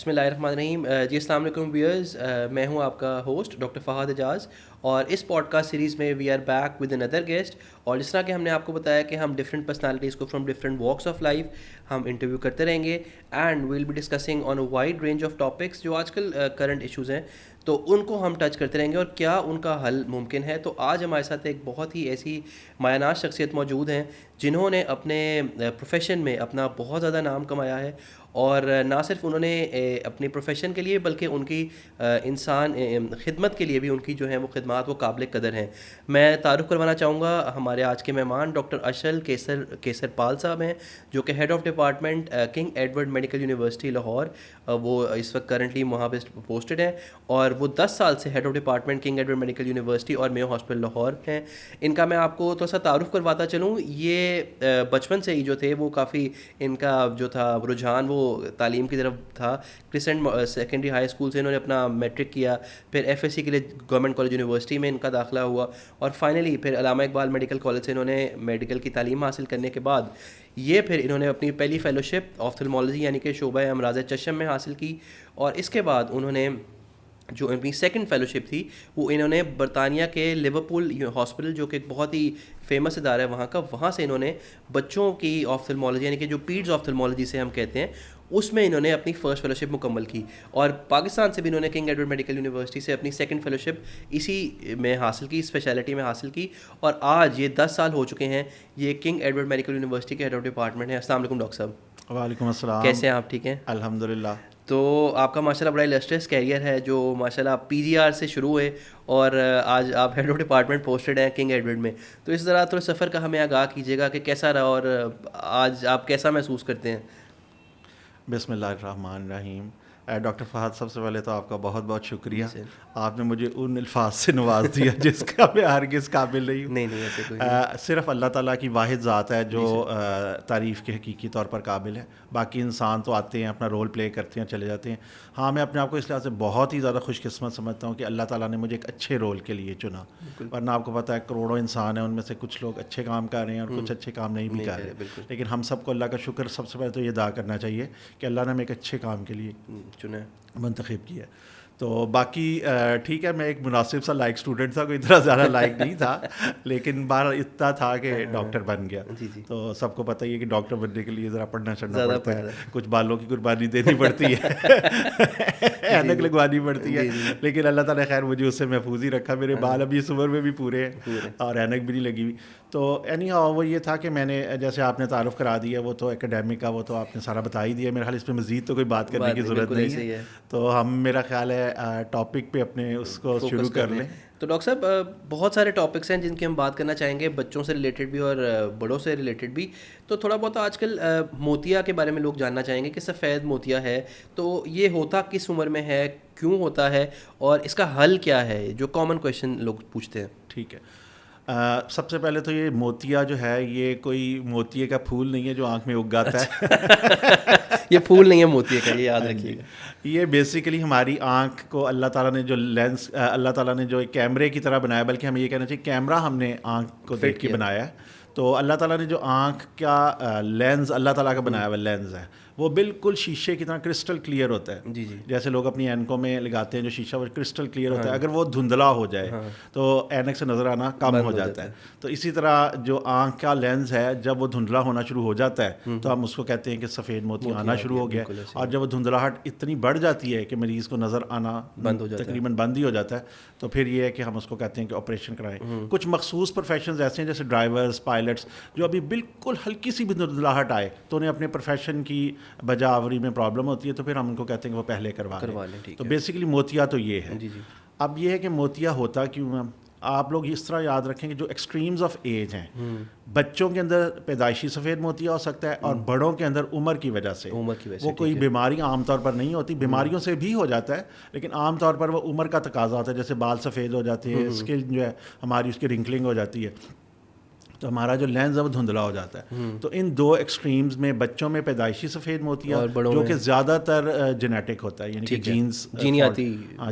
بسم اللہ الرحمن الرحیم. جی السلام علیکم ویئرز. میں ہوں آپ کا ہوسٹ ڈاکٹر فہد اعجاز, اور اس پوڈ کاسٹ سیریز میں we are back with another guest. اور جس طرح کہ ہم نے آپ کو بتایا کہ ہم ڈفرینٹ پرسنالٹیز کو from different walks of life ہم انٹرویو کرتے رہیں گے, and we'll be discussing on a wide range of topics جو آج کل کرنٹ ایشوز ہیں, تو ان کو ہم ٹچ کرتے رہیں گے اور کیا ان کا حل ممکن ہے. تو آج ہمارے ساتھ ایک بہت ہی ایسی مایہ ناز شخصیت موجود ہیں جنہوں نے اپنے پروفیشن میں اپنا بہت زیادہ نام کمایا ہے, اور نہ صرف انہوں نے اپنی پروفیشن کے لیے بلکہ ان کی انسان خدمت کے لیے بھی ان کی جو ہیں وہ خدمات وہ قابل قدر ہیں. میں تعارف کروانا چاہوں گا ہمارے آج کے مہمان ڈاکٹر اشل کیسر پال صاحب ہیں, جو کہ head of department King Edward medical university Lahore, وہ اس وقت کرنٹلی وہاں پہ پوسٹڈ ہیں, اور وہ 10 سال سے head of department King Edward medical university اور میو ہاسپٹل لاہور ہیں. ان کا میں آپ کو تھوڑا سا تعارف کرواتا چلوں. یہ بچپن سے ہی جو تھے وہ کافی ان کا جو تھا رجحان وہ تعلیم کی طرف تھا. کرسنٹ سیکنڈری ہائی اسکول سے انہوں نے اپنا میٹرک کیا, پھر ایف ایس سی کے لیے گورنمنٹ کالج یونیورسٹی میں ان کا داخلہ ہوا, اور فائنلی پھر علامہ اقبال میڈیکل کالج سے انہوں نے میڈیکل کی تعلیم حاصل کرنے کے بعد یہ پھر انہوں نے اپنی پہلی فیلوشپ آفتھلمالوجی یعنی کہ شعبہ امراض چشم میں حاصل کی, اور اس کے بعد انہوں نے جو اپنی سیکنڈ فیلوشپ تھی وہ انہوں نے برطانیہ کے لیورپول ہاسپٹل, جو کہ ایک بہت ہی فیمس ادارہ ہے وہاں کا, وہاں سے انہوں نے بچوں کی آفتھلمالوجی یعنی کہ جو پیڈز آفتھلمالوجی سے ہم کہتے ہیں اس میں انہوں نے اپنی فرسٹ فیلوشپ مکمل کی, اور پاکستان سے بھی انہوں نے کنگ ایڈورڈ میڈیکل یونیورسٹی سے اپنی سیکنڈ فیلوشپ اسی میں حاصل کی, اسپیشلٹی میں حاصل کی, اور آج یہ 10 سال ہو چکے ہیں یہ کنگ ایڈورڈ میڈیکل یونیورسٹی کے ہیڈ آف ڈپارٹمنٹ ہیں. السلام علیکم ڈاکٹر صاحب. وعلیکم السلام. کیسے ہیں آپ؟ ٹھیک ہیں الحمد للہ. تو آپ کا ماشاء اللہ بڑا السٹریس کیریئر ہے جو ماشاء اللہ پی جی آر سے شروع ہوئے اور آج آپ ہیڈ آف ڈپارٹمنٹ پوسٹڈ ہیں کنگ ایڈورڈ میں. تو اس طرح تھوڑے سفر کا ہمیں آگاہ کیجیے گا کہ کیسا رہا اور آج آپ کیسا محسوس کرتے ہیں. بسم اللہ الرحمن الرحیم. ڈاکٹر فہد, سب سے پہلے تو آپ کا بہت بہت شکریہ. آپ نے مجھے ان الفاظ سے نواز دیا جس کا میں ہرگز قابل نہیں ہوں. نہیں ایسے کوئی صرف اللہ تعالیٰ کی واحد ذات ہے جو تعریف کے حقیقی طور پر قابل ہے. باقی انسان تو آتے ہیں, اپنا رول پلے کرتے ہیں, چلے جاتے ہیں. ہاں, میں اپنے آپ کو اس لحاظ سے بہت ہی زیادہ خوش قسمت سمجھتا ہوں کہ اللہ تعالیٰ نے مجھے ایک اچھے رول کے لیے چنا, ورنہ آپ کو پتہ ہے کروڑوں انسان ہیں, ان میں سے کچھ لوگ اچھے کام کر رہے ہیں اور کچھ اچھے کام نہیں بھی کر رہے. لیکن ہم سب کو اللہ کا شکر سب سے پہلے تو یہ ادا کرنا چاہیے کہ اللہ نے ہمیں ایک اچھے کام کے لیے چنا منتخب کیا. تو باقی ٹھیک ہے, میں ایک مناسب سا لائق اسٹوڈنٹ تھا, کوئی اتنا زیادہ لائق نہیں تھا, لیکن بہرحال اتنا تھا کہ ڈاکٹر بن گیا. تو سب کو پتہ ہی ہے کہ ڈاکٹر بننے کے لیے ذرا پڑھنا چڑھنا پڑتا ہے, کچھ بالوں کی قربانی دینی پڑتی ہے, اینک لگوانی پڑتی ہے, لیکن اللہ تعالیٰ خیر مجھے اس سے محفوظ ہی رکھا. میرے بال ابھی اس عمر میں بھی پورے ہیں اور اینک بھی نہیں لگی ہوئی. تو اینی ہاؤ وہ یہ تھا کہ میں نے, جیسے آپ نے تعارف کرا دیا, وہ تو اکیڈیمک کا وہ تو آپ نے سارا بتا ہی دیا. میرے خیال اس پہ مزید تو کوئی بات کرنے کی ضرورت نہیں ہے. تو ہم, میرا خیال ہے ٹاپک پہ اپنے اس کو شروع کر لیں. تو ڈاکٹر صاحب بہت سارے ٹاپکس ہیں جن کی ہم بات کرنا چاہیں گے, بچوں سے ریلیٹڈ بھی اور بڑوں سے ریلیٹڈ بھی. تو تھوڑا بہت آج کل موتیا کے بارے میں لوگ جاننا چاہیں گے کہ سفید موتیا ہے تو یہ ہوتا کس عمر میں ہے, کیوں ہوتا ہے, اور اس کا حل کیا ہے, جو کامن کویشچن لوگ پوچھتے ہیں. ٹھیک ہے, سب سے پہلے تو یہ موتیا جو ہے یہ کوئی موتیے کا پھول نہیں ہے جو آنکھ میں اگ جاتا ہے. یہ پھول نہیں ہے موتیے کا, یہ یاد رکھیے گا. یہ بیسیکلی ہماری آنکھ کو اللہ تعالیٰ نے جو لینس, اللہ تعالیٰ نے جو ایک کیمرے کی طرح بنایا, بلکہ ہمیں یہ کہنا چاہیے کیمرہ ہم نے آنکھ کو دیکھ کے بنایا ہے. تو اللہ تعالیٰ نے جو آنکھ کا لینز اللہ تعالیٰ کا بنایا ہوا لینز ہے وہ بالکل شیشے کی طرح کرسٹل کلیئر ہوتا ہے. جی جیسے لوگ اپنی اینکوں میں لگاتے ہیں جو شیشہ وہ کرسٹل کلیئر ہوتا ہے, اگر وہ دھندلا ہو جائے تو اینک سے نظر آنا کم ہو جاتا ہے. تو اسی طرح جو آنکھ کا لینز ہے جب وہ دھندلا ہونا شروع ہو جاتا ہے تو ہم اس کو کہتے ہیں کہ سفید موتی آنا شروع ہو گیا. اور جب وہ دھندلاہٹ اتنی بڑھ جاتی ہے کہ مریض کو نظر آنا تقریباً بند ہی ہو جاتا ہے تو پھر یہ ہے کہ ہم اس کو کہتے ہیں کہ آپریشن کرائیں. کچھ مخصوص پروفیشنز ایسے ہیں جیسے ڈرائیورز, پائلٹس, جو ابھی بالکل ہلکی سی بھی دھندلاہٹ آئے تو انہیں اپنے پروفیشن کی بجاوری میں پرابلم ہوتی ہے, تو پھر ہم ان کو کہتے ہیں کہ وہ پہلے کروا لیں. تو بیسیکلی موتیا تو یہ ہے. اب یہ ہے کہ موتیا ہوتا کیوں ہے, آپ لوگ اس طرح یاد رکھیں کہ جو ایکسٹریمز آف ایج ہیں, بچوں کے اندر پیدائشی سفید موتیا ہو سکتا ہے, اور بڑوں کے اندر عمر کی وجہ سے وہ کوئی بیماری عام طور پر نہیں ہوتی, بیماریوں سے بھی ہو جاتا ہے لیکن عام طور پر وہ عمر کا تقاضا ہوتا ہے. جیسے بال سفید ہو جاتے ہیں, اسکن جو ہے ہماری اس کی رنکلنگ ہو جاتی ہے. تو ہمارا جو لینز ہے وہ دھندلا ہو جاتا ہے. تو ان دو ایکسٹریمز میں بچوں میں پیدائشی سفید موتیاں جو کہ زیادہ تر جینیٹک ہوتا ہے, یعنی کہ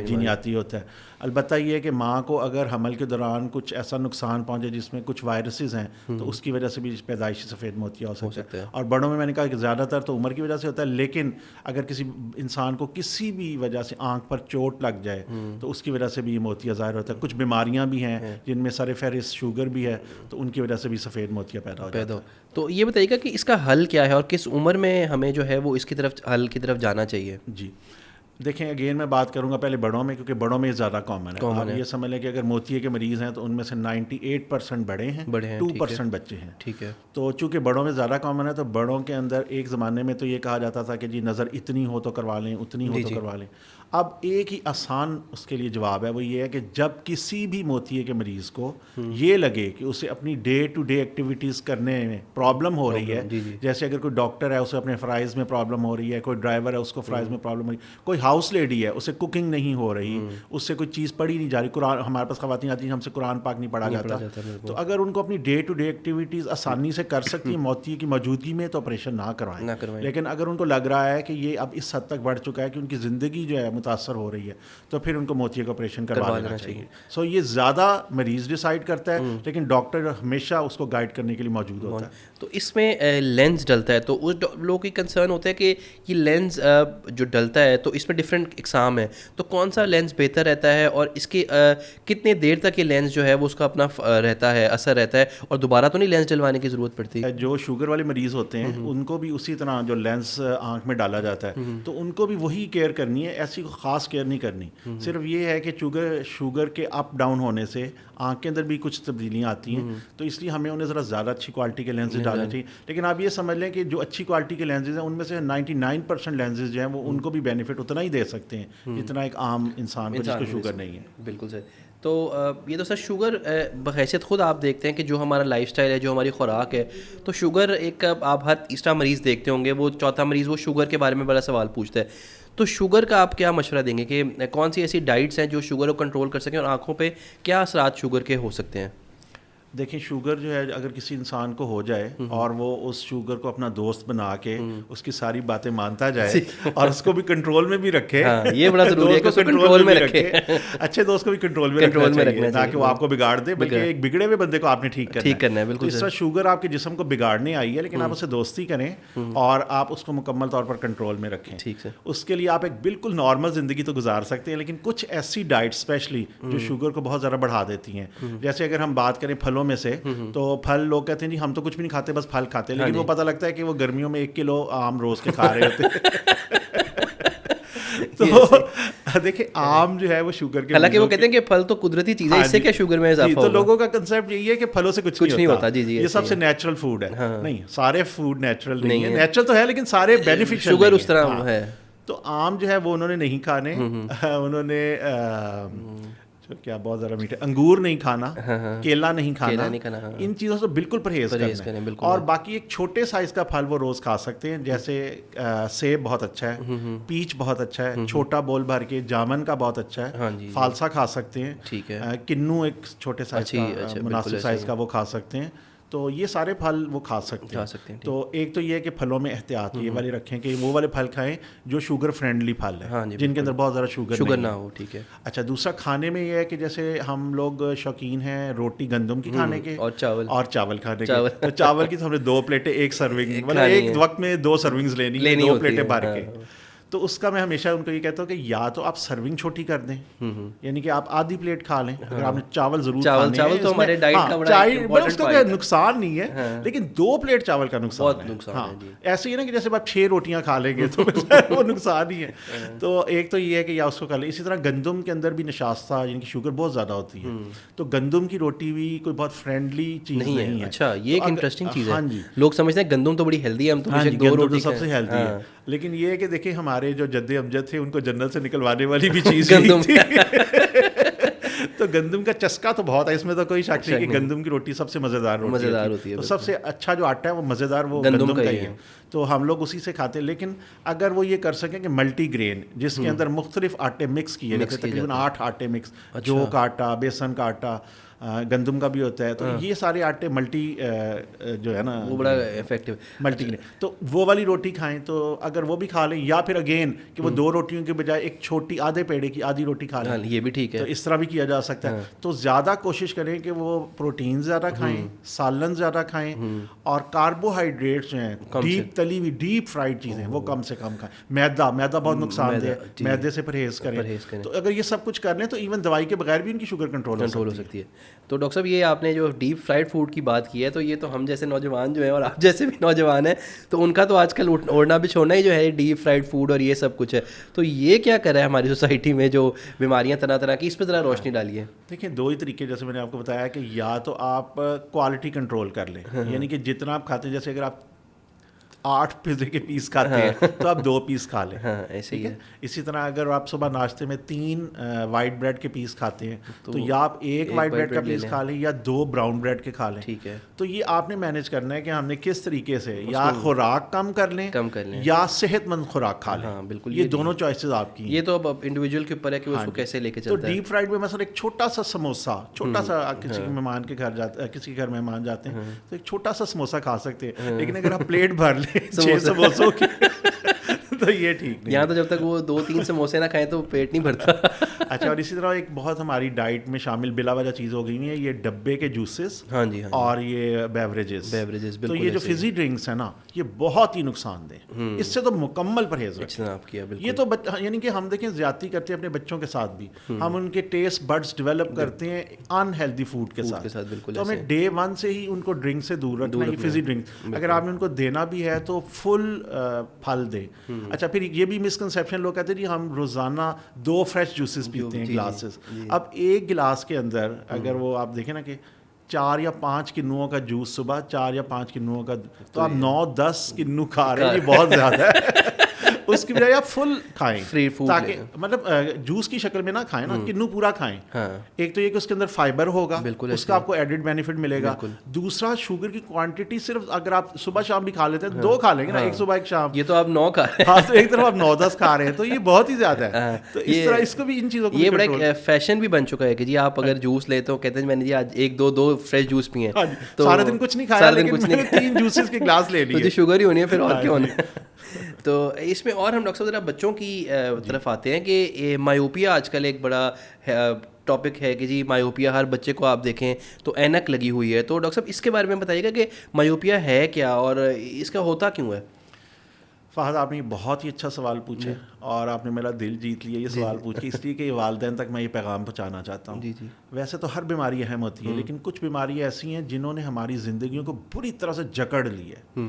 جینیاتی ہوتا ہے. البتہ یہ ہے کہ ماں کو اگر حمل کے دوران کچھ ایسا نقصان پہنچے جس میں کچھ وائرسز ہیں تو اس کی وجہ سے بھی پیدائشی سفید موتیاں ہو سکتے ہیں. اور بڑوں میں نے کہا کہ زیادہ تر تو عمر کی وجہ سے ہوتا ہے, لیکن اگر کسی انسان کو کسی بھی وجہ سے آنکھ پر چوٹ لگ جائے تو اس کی وجہ سے بھی یہ موتیاں ظاہر ہوتا ہے. کچھ بیماریاں بھی ہیں جن میں سر فہرست شوگر بھی ہے, تو ان کی وجہ سے بھی سفید موتیاں پیدا ہو جاتی ہیں. تو یہ بتائیے گا کہ اس کا حل کیا ہے اور کس عمر میں ہمیں جو ہے وہ اس کی طرف حل کی طرف جانا چاہیے؟ جی دیکھیں, اگین میں بات کروں گا پہلے بڑوں میں, کیونکہ بڑوں میں زیادہ کامن ہے. آپ یہ سمجھ لیں کہ اگر موتیے کے مریض ہیں تو ان میں سے 98% بڑے ہیں, 2% بچے ہیں. ٹھیک ہے. تو چونکہ بڑوں میں زیادہ کامن ہے تو بڑوں کے اندر ایک زمانے میں تو یہ کہا جاتا تھا کہ جی نظر اتنی ہو تو کروا لیں, اتنی ہو تو کروا لیں. اب ایک ہی آسان اس کے لیے جواب ہے, وہ یہ ہے کہ جب کسی بھی موتیے کے مریض کو یہ لگے کہ اسے اپنی ڈے ٹو ڈے ایکٹیویٹیز کرنے میں پرابلم ہو رہی ہے, جیسے اگر کوئی ڈاکٹر ہے اسے اپنے فرائض میں پرابلم ہو رہی ہے, کوئی ڈرائیور ہے اس کو فرائض میں پرابلم ہو رہی ہے, کوئی ہاؤس لیڈی ہے اسے کوکنگ نہیں ہو رہی, اس سے کوئی چیز پڑھی نہیں جا رہی, قرآن ہمارے پاس خواتین آتی ہیں ہم سے قرآن پاک نہیں پڑھا جاتا, تو اگر ان کو اپنی ڈے ٹو ڈے ایکٹیویٹیز آسانی سے کر سکتی ہیں موتیے کی موجودگی میں تو آپریشن نہ کروائیں. لیکن اگر ان کو لگ رہا ہے کہ یہ اب اس حد تک بڑھ چکا ہے کہ ان کی زندگی جو ہے متاثر ہو رہی ہے تو پھر ان کو موتیے کا آپریشن کروا لینا چاہیے. سو یہ زیادہ مریض ڈیسائیڈ کرتا ہے, لیکن ڈاکٹر ہمیشہ اس کو گائیڈ کرنے کے لیے موجود ہوتا ہے. تو اس میں لینز ڈلتا ہے تو اس لوگوں کی کنسرن ہوتا ہے کہ یہ لینز جو ڈلتا ہے تو اس میں ڈفرینٹ اقسام ہے, تو کون سا لینز بہتر رہتا ہے اور اس کے کتنے دیر تک یہ لینز جو ہے وہ اس کا اپنا رہتا ہے, اثر رہتا ہے, اور دوبارہ تو نہیں لینز ڈلوانے کی ضرورت پڑتی؟ جو شوگر والے مریض ہوتے ہیں ان کو بھی اسی طرح جو لینز آنکھ میں ڈالا جاتا ہے تو ان کو بھی وہی کیئر کرنی ہے, ایسی خاص کیئر نہیں کرنی. صرف یہ ہے کہ شوگر کے اپ ڈاؤن ہونے سے آنکھ کے اندر بھی کچھ تبدیلیاں آتی ہیں, تو اس لیے ہمیں انہیں ذرا زیادہ اچھی کوالٹی کے لینزز ڈالنے چاہیے. لیکن آپ یہ سمجھ لیں کہ جو اچھی کوالٹی کے لینزز ہیں ان میں سے 99% لینزز جو ہیں وہ ان کو بھی بینیفٹ اتنا ہی دے سکتے ہیں جتنا ایک عام انسان کو جس کو شوگر نہیں ہے. بالکل صحیح. تو یہ تو سر شوگر بحیثیت خود آپ دیکھتے ہیں کہ جو ہمارا لائف سٹائل ہے, جو ہماری خوراک ہے, تو شوگر ایک آپ ہر تیسرا مریض دیکھتے ہوں گے, وہ چوتھا مریض وہ شوگر کے بارے میں بڑا سوال پوچھتا ہے. تو شوگر کا آپ کیا مشورہ دیں گے کہ کون سی ایسی ڈائٹس ہیں جو شوگر کو کنٹرول کر سکیں, اور آنکھوں پہ کیا اثرات شوگر کے ہو سکتے ہیں؟ دیکھیں شوگر جو ہے اگر کسی انسان کو ہو جائے اور وہ اس شوگر کو اپنا دوست بنا کے اس کی ساری باتیں مانتا جائے اور اس کو بھی کنٹرول میں بھی رکھے, یہ بڑا ضروری ہے کہ اس کو کنٹرول میں رکھے, اچھے دوست کو بھی کنٹرول میں رکھنا چاہیے تاکہ وہ آپ کو بگاڑ دے, بلکہ ایک بگڑے ہوئے بندے کو آپ نے ٹھیک کرنا ہے. بالکل اس طرح شوگر آپ کے جسم کو بگاڑنے آئی ہے, لیکن آپ اسے دوستی کریں اور آپ اس کو مکمل طور پر کنٹرول میں رکھیں. اس کے لیے آپ ایک بالکل نارمل زندگی تو گزار سکتے ہیں, لیکن کچھ ایسی ڈائٹ اسپیشلی جو شوگر کو بہت زیادہ بڑھا دیتی ہیں, جیسے اگر ہم بات کریں پھلوں میں سے, تو پھل لوگ کہتے ہیں جی ہم تو کچھ بھی نہیں کھاتے, بس پھل کھاتے ہیں, لیکن وہ پتہ لگتا ہے کہ وہ گرمیوں میں 1 کلو آم روز کے کھا رہے ہوتے ہیں. تو دیکھیں آم جو ہے وہ شوگر کے, حالانکہ وہ کہتے ہیں کہ پھل تو قدرتی چیز ہے, اس سے کیا شوگر میں اضافہ ہوگا. تو لوگوں کا کنسیپٹ یہی ہے کہ پھلوں سے کچھ نہیں ہوتا. یہ سب سے نیچرل فوڈ ہے. نہیں, سارے فوڈ نیچرل نہیں ہے, نیچرل تو ہے لیکن سارے بینیفیشل شوگر اس طرح ہے. تو آم جو ہے وہ انہوں نے نہیں کھانے, انہوں نے کیا بہت زیادہ میٹھے, انگور نہیں کھانا, کیلا نہیں کھانا, ان چیزوں سے بالکل پرہیز کرنا ہے. اور باقی ایک چھوٹے سائز کا پھل وہ روز کھا سکتے ہیں, جیسے سیب بہت اچھا ہے, پیچ بہت اچھا ہے, چھوٹا بول بھر کے جامن کا بہت اچھا ہے, فالسا کھا سکتے ہیں, کنو ایک چھوٹے سائز کا مناسب سائز کا وہ کھا سکتے ہیں. تو یہ سارے پھل وہ کھا سکتے ہیں. تو ایک تو یہ ہے کہ پھلوں میں احتیاط یہ والے رکھیں کہ وہ والے پھل کھائیں جو شوگر فرینڈلی پھل ہیں, جن کے اندر بہت زیادہ شوگر نہ ہو. ٹھیک ہے. اچھا, دوسرا کھانے میں یہ ہے کہ جیسے ہم لوگ شوقین ہیں روٹی گندم کی کھانے کے اور چاول کھانے کے. تو چاول کی تو ہم نے 2 پلیٹیں, ایک سرونگ, مطلب ایک وقت میں 2 سرونگز لینی ہے, 2 پلیٹیں بھر کے. تو اس کا میں ہمیشہ ان کو یہ کہتا ہوں کہ یا تو آپ سرونگ چھوٹی کر دیں, یعنی کہ آپ آدھی پلیٹ کھا لیں, اگر آپ نے چاول ضرور کھانے ہیں, تو ہمارے ڈائٹ کا بڑا اس کا کوئی نقصان نہیں ہے, لیکن 2 پلیٹ چاول کا نقصان ہے. ہاں, ایسے ہی نا کہ جیسے آپ 6 روٹیاں کھا لیں گے تو وہ نقصان ہی ہے. تو ایک تو یہ ہے کہ یا اس کو کھا لیں. اسی طرح گندم کے اندر بھی نشاستہ یعنی کہ شوگر بہت زیادہ ہوتی ہے, تو گندم کی روٹی بھی کوئی بہت فرینڈلی چیز نہیں ہے. اچھا, یہ ایک انٹرسٹنگ چیز ہے. لوگ سمجھتے ہیں گندم تو بڑی ہیلدی ہے, ہم تو گندم تو سب سے ہیلدی ہے, لیکن یہ ہے کہ دیکھیں ہمارے جو جد امجد تھے ان کو جنت سے نکلوانے والی بھی چیز گندم تھی. تو گندم کا چسکا تو بہت ہے, اس میں تو کوئی شک نہیں کہ گندم کی روٹی سب سے مزیدار ہوتی ہے. تو سب سے اچھا جو آٹا ہے وہ مزیدار وہ گندم کا ہی ہے, تو ہم لوگ اسی سے کھاتے ہیں. لیکن اگر وہ یہ کر سکیں کہ ملٹی گرین, جس کے اندر مختلف آٹے مکس کیے جاتے ہیں, تقریباً 8 آٹے مکس, جو کا آٹا, بیسن کا آٹا, گندم کا بھی ہوتا ہے. تو یہ سارے آٹے ملٹی جو ہے نا وہ بڑا افیکٹو ملٹی گرین, تو وہ والی روٹی کھائیں. تو اگر وہ بھی کھا لیں, یا پھر اگین کہ وہ 2 روٹیوں کے بجائے ایک چھوٹی آدھے پیڑے کی آدھی روٹی کھا لیں, یہ بھی ٹھیک ہے. تو اس طرح بھی کیا جا سکتا ہے. تو زیادہ کوشش کریں کہ وہ پروٹین زیادہ کھائیں, سالن زیادہ کھائیں, اور کاربوہائیڈریٹس جو ہیں ڈیپ تلی ہوئی ڈیپ فرائیڈ چیزیں وہ کم سے کم کھائیں. میدا بہت نقصان دہ, میدے سے پرہیز کریں. تو اگر یہ سب کچھ کر لیں تو ایون دوائی کے بغیر بھی ان کی شوگر کنٹرول ہو سکتی ہے. تو ڈاکٹر صاحب یہ آپ نے جو ڈیپ فرائیڈ فوڈ کی بات کی ہے, تو یہ تو ہم جیسے نوجوان جو ہیں اور آپ جیسے بھی نوجوان ہیں, تو ان کا تو آج کل اوڑھنا بچھوڑنا ہی جو ہے ڈیپ فرائیڈ فوڈ اور یہ سب کچھ ہے. تو یہ کیا کر رہا ہے ہماری سوسائٹی میں جو بیماریاں طرح طرح کی, اس پہ ذرا روشنی ڈالیے. دیکھیں 2 ہی طریقے, جیسے میں نے آپ کو بتایا کہ یا تو آپ کوالٹی کنٹرول کر لیں, یعنی کہ جتنا آپ کھاتے ہیں, جیسے اگر آپ 8 پیزے کے پیس کھاتے ہیں تو آپ 2 پیس کھا لیں. ایسے ہی ہے. اسی طرح اگر آپ صبح ناشتے میں 3 وائٹ بریڈ کے پیس کھاتے ہیں تو یا آپ 1 وائٹ بریڈ کا پیس کھا لیں یا 2 براؤن بریڈ کے کھا لیں. ٹھیک ہے. تو یہ آپ نے مینیج کرنا ہے کہ ہم نے کس طریقے سے یا خوراک کم کر لیں یا صحت مند خوراک کھا لیں. بالکل, یہ دونوں چوائسیز آپ کی ہیں. یہ تو اب انڈیویجول کے اوپر ہے کہ اس کو کیسے لے کے چلتا ہے. تو ڈیپ فرائیڈ میں مثلا ایک چھوٹا سا سموسا, چھوٹا سا کسی مہمان کے گھر جاتے, کسی کے گھر مہمان جاتے ہیں تو ایک چھوٹا سا سموسا کھا سکتے ہیں. لیکن اگر آپ پلیٹ بھر لیں 6 سموسوں کی تو یہ ٹھیک نہیں. یہاں تو جب تک وہ 2-3 سموسے نہ کھائیں تو پیٹ نہیں بھرتا. اچھا, اور اسی طرح ایک بہت ہماری ڈائٹ میں شامل بلا وجہ چیز ہو گئی ہے یہ ڈبے کے جوسز اور یہ بیوریجز. تو یہ جو فزی ڈرنکس ہیں نا, یہ بہت ہی نقصان دہ, اس سے تو مکمل پرہیز رکھیں. یہ تو یعنی کہ ہم دیکھیں زیادتی کرتے ہیں اپنے بچوں کے ساتھ بھی, ہم ان کے ٹیسٹ بڈس ڈیولپ کرتے ہیں ان ہیلدی فوڈ کے ساتھ. تو ہمیں ڈے 1 سے ہی ان کو ڈرنک سے دور رکھنا ہے. فزی ڈرنک اگر آپ نے ان کو دینا بھی ہے تو فل پھل دیں. اچھا, پھر یہ بھی مسکنسیپشن لوگ کہتے ہیں جی ہم روزانہ 2 فریش جوسز پیتے ہیں گلاسز. اب ایک گلاس کے اندر اگر وہ آپ دیکھیں نا کہ 4 یا 5 کنوؤں کا جوس صبح, 4 یا 5 کنوؤں کا, تو آپ 9-10 کنو کھا رہے ہیں. یہ بہت زیادہ ہے. اس کی بجائے آپ فل کھائیں, تاکہ مطلب جوس کی شکل میں نہ کھائیں نا, کنو پورا کھائیں. ایک تو یہ کہ اس کے اندر فائبر ہوگا, اس کا آپ کو ایڈڈ بینیفٹ ملے گا. دوسرا, شوگر کی کوانٹٹی صرف اگر آپ صبح شام بھی کھا لیتے ہیں 2 کھا لیں گے نا, ایک صبح ایک شام. یہ تو آپ 9 کھا رہے ہیں. ہاں, تو ایک طرف آپ 9-10 کھا رہے ہیں, تو یہ بہت ہی زیادہ ہے. تو اس طرح اس کو بھی ان چیزوں کو یہ بڑا ایک فیشن بھی بن چکا ہے کہ جی آپ اگر جوس لیتے ہو کہتے ہیں میں نے جی آج 1-2 فریش جوس پیے ہیں, تو سارے دن کچھ نہیں کھایا لیکن میں نے 3 جوسز کے گلاس لے لیے. تو شوگر ہی ہونی ہے پھر, اور کیا ہونا ہے. تو اس میں اور ہم ڈاکٹر صاحب ذرا بچوں کی طرف آتے ہیں کہ مایوپیا آج کل ایک بڑا ٹاپک ہے کہ جی مایوپیا ہر بچے کو آپ دیکھیں تو اینک لگی ہوئی ہے. تو ڈاکٹر صاحب اس کے بارے میں بتائیے گا کہ مایوپیا ہے کیا اور اس کا ہوتا کیوں ہے. فہد, آپ نے بہت ہی اچھا سوال پوچھا اور آپ نے میرا دل جیت لیا یہ سوال پوچھ کے, اس لیے کہ یہ والدین تک میں یہ پیغام پہنچانا چاہتا ہوں. ویسے تو ہر بیماری اہم ہوتی ہے, لیکن کچھ بیماریاں ایسی ہیں جنہوں نے ہماری زندگیوں کو بری طرح سے جکڑ لی ہے.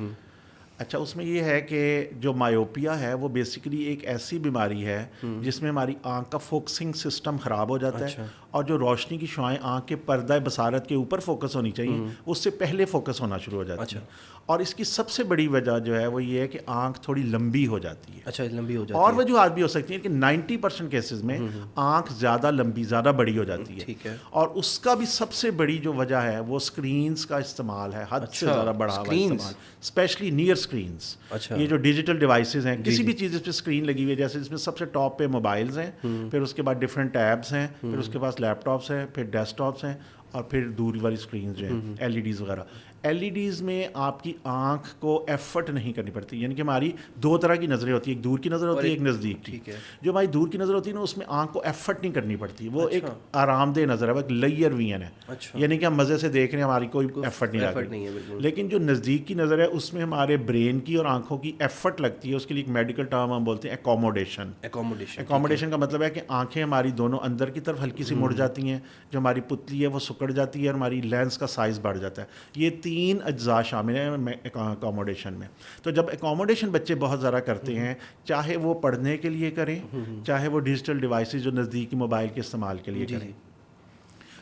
اچھا, اس میں یہ ہے کہ جو مایوپیا ہے وہ بیسیکلی ایک ایسی بیماری ہے جس میں ہماری آنکھ کا فوکسنگ سسٹم خراب ہو جاتا ہے, اور جو روشنی کی شعاعیں آنکھ کے پردہ بصارت کے اوپر فوکس ہونی چاہیے اس سے پہلے فوکس ہونا شروع ہو جاتی ہے. اور اس کی سب سے بڑی وجہ جو ہے وہ یہ ہے کہ آنکھ تھوڑی لمبی ہو جاتی ہے. اچھا, لمبی ہو جاتی ہے. اور وجوہات بھی ہو سکتی ہیں کہ 90% کیسز میں آنکھ زیادہ لمبی, زیادہ بڑی ہو جاتی ہے. ٹھیک ہے. اور اس کا بھی سب سے بڑی جو وجہ ہے وہ اسکرینس کا استعمال ہے, حد سے زیادہ بڑا ہوا استعمال, اسپیشلی نیئر اسکرینس. یہ جو ڈیجیٹل ڈیوائسز ہیں, کسی بھی چیز اس پہ اسکرین لگی ہوئی ہے, جیسے اس میں سب سے ٹاپ پہ موبائلز ہیں, پھر اس کے بعد ڈفرینٹ ٹیبس ہیں, پھر اس کے پاس لیپ ٹاپس ہیں, پھر ڈیسک ٹاپس ہیں, اور پھر دور والی اسکرینز جو ہیں ایل ای ڈیز وغیرہ. ایل ای ڈیز میں آپ کی آنکھ کو ایفرٹ نہیں کرنی پڑتی, یعنی کہ ہماری 2 طرح کی نظریں ہوتی ہیں, ایک دور کی نظر ہوتی ہے, ایک نزدیک کی. جو ہماری دور کی نظر ہوتی ہے نا, اس میں آنکھ کو ایفرٹ نہیں کرنی پڑتی, وہ ایک آرام دہ نظر ہے, وہ ایک لیئر وین ہے, یعنی کہ ہم مزے سے دیکھ رہے ہیں, ہماری کوئی ایفرٹ نہیں لگتی. لیکن جو نزدیک کی نظر ہے اس میں ہمارے برین کی اور آنکھوں کی ایفرٹ لگتی ہے. اس کے لیے ایک میڈیکل ٹرم ہم بولتے ہیں ایکوموڈیشن. ایکوموڈیشن کا مطلب ہے کہ آنکھیں ہماری دونوں اندر کی طرف ہلکی سی مڑ جاتی ہیں, جو ہماری پتلی ہے وہ سکڑ جاتی ہے, اور ہماری لینس کا سائز بڑھ جاتا ہے. یہ 3 اجزاء شامل ہیں اکوموڈیشن میں. تو جب اکوموڈیشن بچے بہت زیادہ کرتے ہیں, چاہے وہ پڑھنے کے لیے کریں, چاہے وہ ڈیجیٹل ڈیوائسز جو نزدیکی موبائل کے استعمال کے لیے کریں,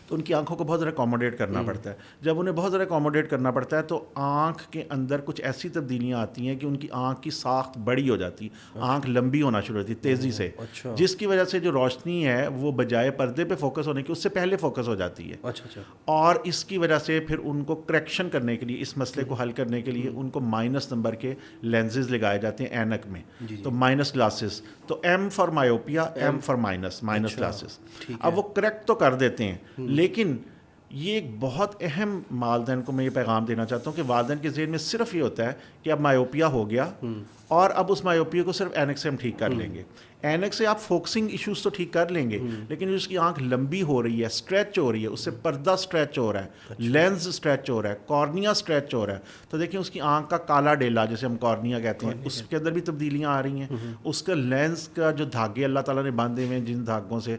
تو ان کی آنکھوں کو بہت زیادہ اکوموڈیٹ کرنا پڑتا ہے. جب انہیں بہت زیادہ اکوموڈیٹ کرنا پڑتا ہے تو آنکھ کے اندر کچھ ایسی تبدیلیاں آتی ہیں کہ ان کی آنکھ کی ساخت بڑی ہو جاتی ہے, آنکھ لمبی ہونا شروع ہوتی ہے تیزی سے, جس کی وجہ سے جو روشنی ہے وہ بجائے پردے پہ فوکس ہونے کی اس سے پہلے فوکس ہو جاتی ہے. اور اس کی وجہ سے پھر ان کو کریکشن کرنے کے لیے, اس مسئلے کو حل کرنے کے لیے ان کو مائنس نمبر کے لینزز لگائے جاتے ہیں اینک میں, تو مائنس گلاسز. تو M for myopia, M for minus glasses. اب وہ کریکٹ تو کر دیتے ہیں, لیکن یہ ایک بہت اہم والدین کو میں یہ پیغام دینا چاہتا ہوں کہ والدین کے ذہن میں صرف یہ ہوتا ہے کہ اب مایوپیا ہو گیا اور اب اس مایوپیا کو صرف اینک سے ہم ٹھیک کر لیں گے. اینک سے آپ فوکسنگ ایشوز تو ٹھیک کر لیں گے, لیکن اس کی آنکھ لمبی ہو رہی ہے, اسٹریچ ہو رہی ہے, اس سے پردہ اسٹریچ ہو رہا ہے, لینز اسٹریچ ہو رہا ہے, کارنیا اسٹریچ ہو رہا ہے, تو دیکھیں اس کی آنکھ کا کالا ڈیلا جسے ہم کارنیا کہتے ہیں اس کے اندر بھی تبدیلیاں آ رہی ہیں. اس کا لینز کا جو دھاگے اللہ تعالیٰ نے باندھے ہوئے ہیں, جن دھاگوں سے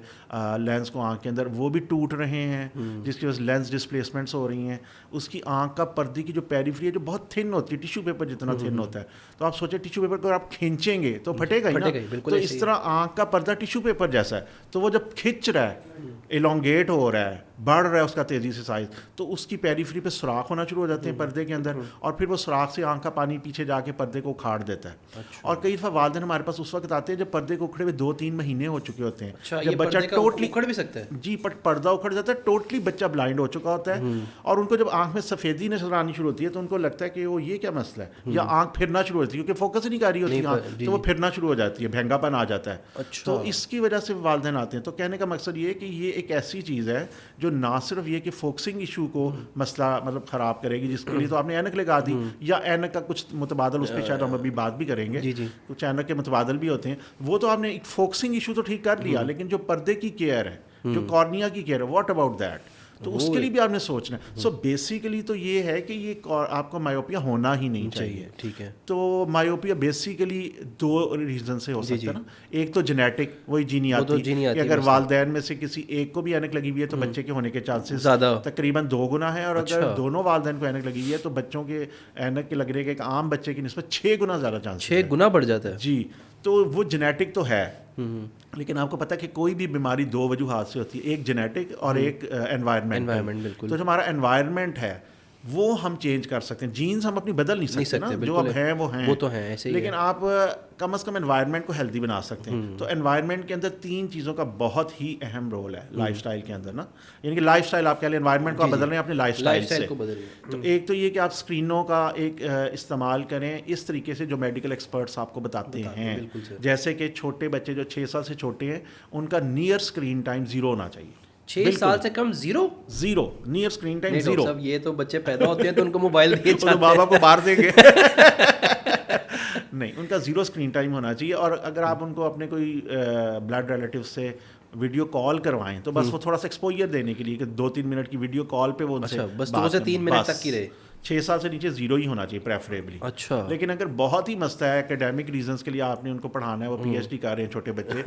لینز کو آنکھ کے اندر, وہ بھی ٹوٹ رہے ہیں, جس کی وجہ سے لینز ڈسپلیسمنٹس ہو رہی ہیں. اس کی آنکھ کا پردے کی جو پیریفری ہے جو بہت تھن ہوتی ہے, ٹیشو پیپر جتنا تھن ہوتا ہے, تو آپ سوچیں ٹیشو پیپر کو آپ کھینچیں گے تو پھٹے گا ہی نا. تو اس طرح آنکھ کا پردہ ٹیشو پیپر جیسا ہے, تو وہ جب کھنچ رہا ہے, ایلونگیٹ ہو رہا ہے, بڑھ رہا ہے اس کا تیزی سے سائز, تو اس کی پیریفری پہ سوراخ ہونا شروع ہو جاتے ہیں پردے کے اندر, اور پھر وہ سوراخ سے آنکھ کا پانی پیچھے جا کے پردے کو اکھاڑ دیتا ہے. اور کئی دفعہ والدین ہمارے پاس اس وقت آتے ہیں جب پردے کو اکھڑے ہوئے 2-3 مہینے ہو چکے ہوتے ہیں, جب بچہ ٹوٹلی اکھڑ بھی سکتا ہے, جی پردہ اکھڑ جاتا ہے, ٹوٹلی بچہ بلائنڈ ہو چکا ہوتا ہے, اور ان کو جب آنکھ میں سفیدی نظر آنی شروع ہوتی ہے تو ان کو لگتا ہے کہ وہ یہ کیا مسئلہ ہے, یا آنکھ پھرنا شروع ہوتی ہے کیونکہ فوکس نہیں کر رہی ہوتی آنکھ, تو وہ پھرنا شروع ہو جاتی ہے, بھینگا پن آ جاتا ہے. تو اس کی وجہ سے والدین آتے ہیں. تو کہنے کا مقصد یہ ہے کہ یہ ایک ایسی چیز ہے جو نہ صرف یہ کہ فوکسنگ ایشو کو مسئلہ مطلب خراب کرے گی, جس کے لیے تو آپ نے اینک لگا دی, یا اینک کا کچھ متبادل, اس پہ شاید ہم ابھی بات بھی کریں گے, کچھ اینک کے متبادل بھی ہوتے ہیں, وہ تو آپ نے ایک فوکسنگ ایشو تو ٹھیک کر لیا, لیکن جو پردے کی کیئر ہے, جو کارنیا کی کیئر ہے, واٹ اباؤٹ دیٹ, تو اس کے لیے بھی آپ نے سوچنا ہے. سو بیسیکلی تو یہ ہے کہ یہ آپ کو مایوپیا ہونا ہی نہیں چاہیے. ٹھیک ہے. تو مایوپیا بیسیکلی 2 ریزن سے ہو سکتا ہے نا. ایک تو جینیٹک, وہی جینی آتی ہے کہ اگر والدین میں سے کسی ایک کو بھی اینک لگی ہوئی ہے تو بچے کے ہونے کے چانسز تقریباً 2 گنا ہے, اور اگر دونوں والدین کو اینک لگی ہوئی ہے تو بچوں کے اینک کے لگنے کے ایک عام بچے کی نسبت 6 گنا زیادہ چانس, 6 گنا بڑھ جاتا ہے. جی, تو وہ جینیٹک تو ہے, لیکن آپ کو پتا ہے کہ کوئی بھی بیماری 2 وجوہات سے ہوتی ہے, ایک جینیٹک اور ایک انوائرمنٹ. تو جو ہمارا انوائرمنٹ ہے وہ ہم چینج کر سکتے ہیں, جینز ہم اپنی بدل نہیں سکتے نا, جو اب ہیں وہ ہیں, وہ تو ہیں ایسے ہی, لیکن آپ کم از کم انوائرمنٹ کو ہیلدی بنا سکتے ہیں. تو انوائرمنٹ کے اندر 3 چیزوں کا بہت ہی اہم رول ہے لائف سٹائل کے اندر نا, یعنی کہ لائف سٹائل آپ کہہ لیں, انوائرمنٹ کو آپ بدل رہے ہیں اپنے لائف سٹائل سے. تو ایک تو یہ کہ آپ اسکرینوں کا ایک استعمال کریں اس طریقے سے جو میڈیکل ایکسپرٹس آپ کو بتاتے ہیں, جیسے کہ چھوٹے بچے جو 6 سال سے چھوٹے ہیں ان کا نیئر اسکرین ٹائم 0 ہونا چاہیے. 6 سال سے کم 0 نیئر اسکرین ٹائم 0. یہ تو بچے پیدا ہوتے ہیں تو ان کو موبائل دیے جاتے ہیں, بابا کو مار دیں گے. نہیں, ان کا 0 اسکرین ٹائم ہونا چاہیے. اور اگر آپ ان کو اپنے کوئی بلڈ ریلیٹیو سے ویڈیو کال کروائیں تو بس وہ تھوڑا سا ایکسپوجر دینے کے لیے کہ 2-3 منٹ کی ویڈیو کال پہ وہ ان سے بس 2 سے 3 منٹ تک کی رہے. 6 سال سے نیچے 0 ہی ہونا چاہیے پریفریبلی. اچھا, لیکن اگر بہت ہی مست ہے اکیڈیمک ریزنس کے لیے آپ نے ان کو پڑھانا ہے, وہ پی ایچ ڈی کر رہے ہیں چھوٹے بچے,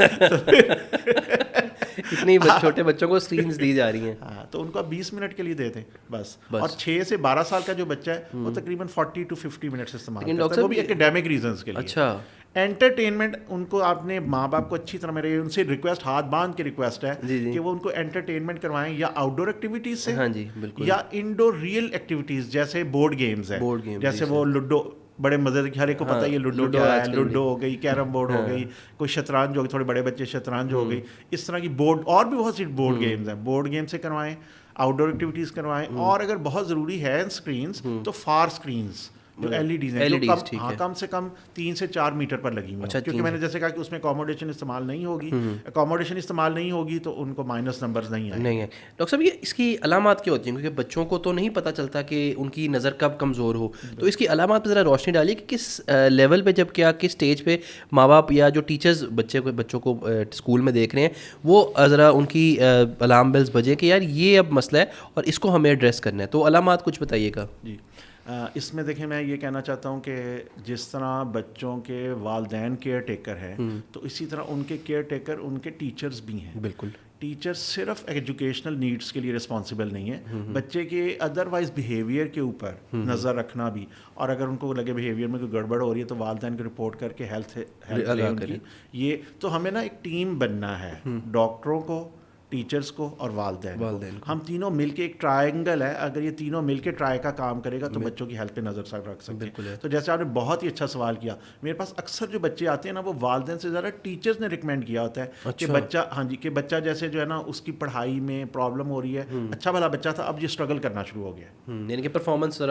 اتنی چھوٹے بچوں کو اسکرینز دی جا رہی ہیں, ہاں, تو ان کو 20 منٹ کے لیے دے دیں بس. اور 6 سے 12 سال کا جو بچہ ہے وہ تقریباً 40 to 50 منٹ استعمال کرتا ہے, وہ بھی اکیڈیمک ریزنس کے لیے. اچھا, انٹرٹینمنٹ ان کو آپ نے ماں باپ کو اچھی طرح, میرے ان سے ریکویسٹ, ہاتھ باندھ کے ریکویسٹ ہے کہ وہ ان کو انٹرٹینمنٹ کروائیں یا آؤٹ ڈور ایکٹیویٹیز سے, یا انڈور ریئل ایکٹیویٹیز جیسے بورڈ گیمز ہیں, جیسے وہ لوڈو, بڑے مزے کی, ہر ایک کو پتہ ہے یہ لوڈو کیا ہے, لوڈو ہو گئی, کیرم بورڈ ہو گئی, کوئی شطرنج ہو گئی, تھوڑے بڑے بچے شطرنج ہو گئی, اس طرح کی بورڈ, اور بھی بہت سی بورڈ گیمز ہیں, بورڈ گیم سے کروائیں, آؤٹ ڈور ایکٹیویٹیز کروائیں. اور اگر بہت ضروری ہے اسکرینس تو فار اسکرینس جو ایل ای ڈیز ہیں, جو کم سے کم 3 سے 4 میٹر پر لگی ہوئی ہیں, کیونکہ میں نے جیسے کہا کہ اس میں اکوموڈیشن استعمال نہیں ہوگی, تو ان کو مائنس نمبرز نہیں ہیں. ڈاکٹر صاحب, یہ اس کی علامات کیا ہوتی ہیں, کیونکہ بچوں کو تو نہیں پتہ چلتا کہ ان کی نظر کب کمزور ہو, تو اس کی علامات پہ ذرا روشنی ڈالیے کہ کس لیول پہ, جب کیا کس اسٹیج پہ ماں باپ یا جو ٹیچرز بچوں کو اسکول میں دیکھ رہے ہیں وہ ذرا ان کی الارم بیلز بجے کہ یار یہ اب مسئلہ ہے اور اس کو ہمیں ایڈریس کرنا ہے. تو علامات کچھ بتائیے گا. جی, اس میں دیکھیں, میں یہ کہنا چاہتا ہوں کہ جس طرح بچوں کے والدین کیئر ٹیکر ہیں, تو اسی طرح ان کے کیئر ٹیکر ان کے ٹیچرز بھی ہیں. بالکل, ٹیچر صرف ایجوکیشنل نیڈس کے لیے رسپانسبل نہیں ہے, بچے کے ادروائز بیہیویئر کے اوپر نظر رکھنا بھی, اور اگر ان کو لگے بیہیویئر میں کوئی گڑبڑ ہو رہی ہے تو والدین کو رپورٹ کر کے ہیلتھ کریں. یہ تو ہمیں نا ایک ٹیم بننا ہے, ڈاکٹروں کو, ٹیچرز کو اور والدین کو, ہم تینوں مل کے ایک ٹرائنگل ہے, اگر یہ تینوں مل کے ٹرائی کا کام کرے گا تو بچوں کی ہیلتھ پہ نظر رکھ سکتے ہیں. تو جیسے آپ نے بہت ہی اچھا سوال کیا, میرے پاس اکثر جو بچے آتے ہیں نا وہ والدین سے زیادہ ٹیچرز نے ریکمینڈ کیا ہوتا ہے کہ بچہ, ہاں جی, کہ بچہ جیسے جو ہے نا اس کی پڑھائی میں پرابلم ہو رہی ہے, اچھا بھلا بچہ تھا, اب یہ اسٹرگل کرنا شروع ہو گیا, یعنی کہ پرفارمنس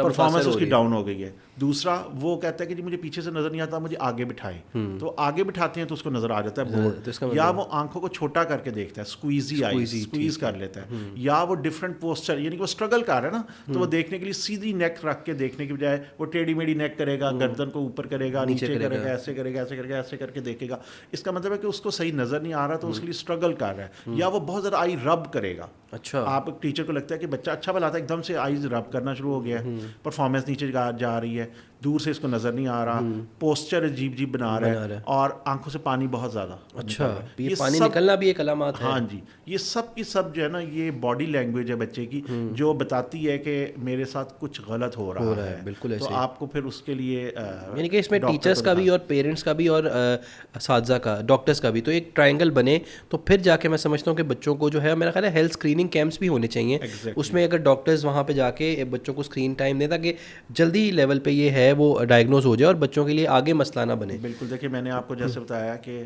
اس کی ڈاؤن ہو گئی ہے. دوسرا وہ کہتا ہے کہ جی مجھے پیچھے سے نظر نہیں آتا, مجھے آگے بٹھائیں, تو آگے بٹھاتے ہیں تو اس کو نظر آ جاتا ہے, یا وہ آنکھوں کو چھوٹا کر کے دیکھتا ہے, اسکویزی اسکویز کر لیتا ہے, یا وہ ڈفرینٹ پوسچر, یعنی کہ وہ اسٹرگل کر رہا ہے نا, تو وہ دیکھنے کے لیے سیدھی نیک رکھ کے دیکھنے کی بجائے وہ ٹیڑھی میڑھی نیک کرے گا, گردن کو اوپر کرے گا, نیچے کرے گا, ایسے کرے گا, ایسے کرے گا, ایسے کر کے دیکھے گا. اس کا مطلب ہے کہ اس کو صحیح نظر نہیں آ رہا, تو اس کے لیے اسٹرگل کر رہا ہے. یا وہ بہت زیادہ آئی رب کرے گا. اچھا, آپ ٹیچر کو لگتا ہے کہ بچہ اچھا بلاتا ہے, ایک دم سے آئیز رب کرنا شروع ہو گیا ہے, پرفارمنس نیچے جا رہی ہے, دور سے اس کو نظر نہیں آ رہا, پوسچر عجیب عجیب بنا رہا ہے, اور آنکھوں سے پانی بہت زیادہ. اچھا, یہ پانی نکلنا بھی ایک علامات ہے. ہاں جی, یہ سب کی سب جو ہے نا, یہ باڈی لینگویج ہے بچے کی, جو بتاتی ہے کہ میرے ساتھ کچھ غلط ہو رہا ہے. بالکل ایسے. تو آپ کو پھر اس کے لیے یعنی کہ اس میں ٹیچرس کا بھی اور پیرنٹس کا بھی اور اساتذہ کا, ڈاکٹرس کا بھی, تو ایک ٹرائنگل بنے, تو پھر جا کے میں سمجھتا ہوں کہ بچوں کو جو ہے, میرا خیال ہے ہیلتھ اسکریننگ کیمپس بھی ہونے چاہیے. اس میں اگر ڈاکٹرز وہاں پہ جا کے بچوں کو اسکرین ٹائم دیں, تاکہ جلدی لیول پہ یہ ہے وہ ڈائگنوز ہو جائے اور بچوں کے لیے آگے مسئلہ نہ بنے. بالکل. دیکھیے میں نے آپ کو جیسے بتایا کہ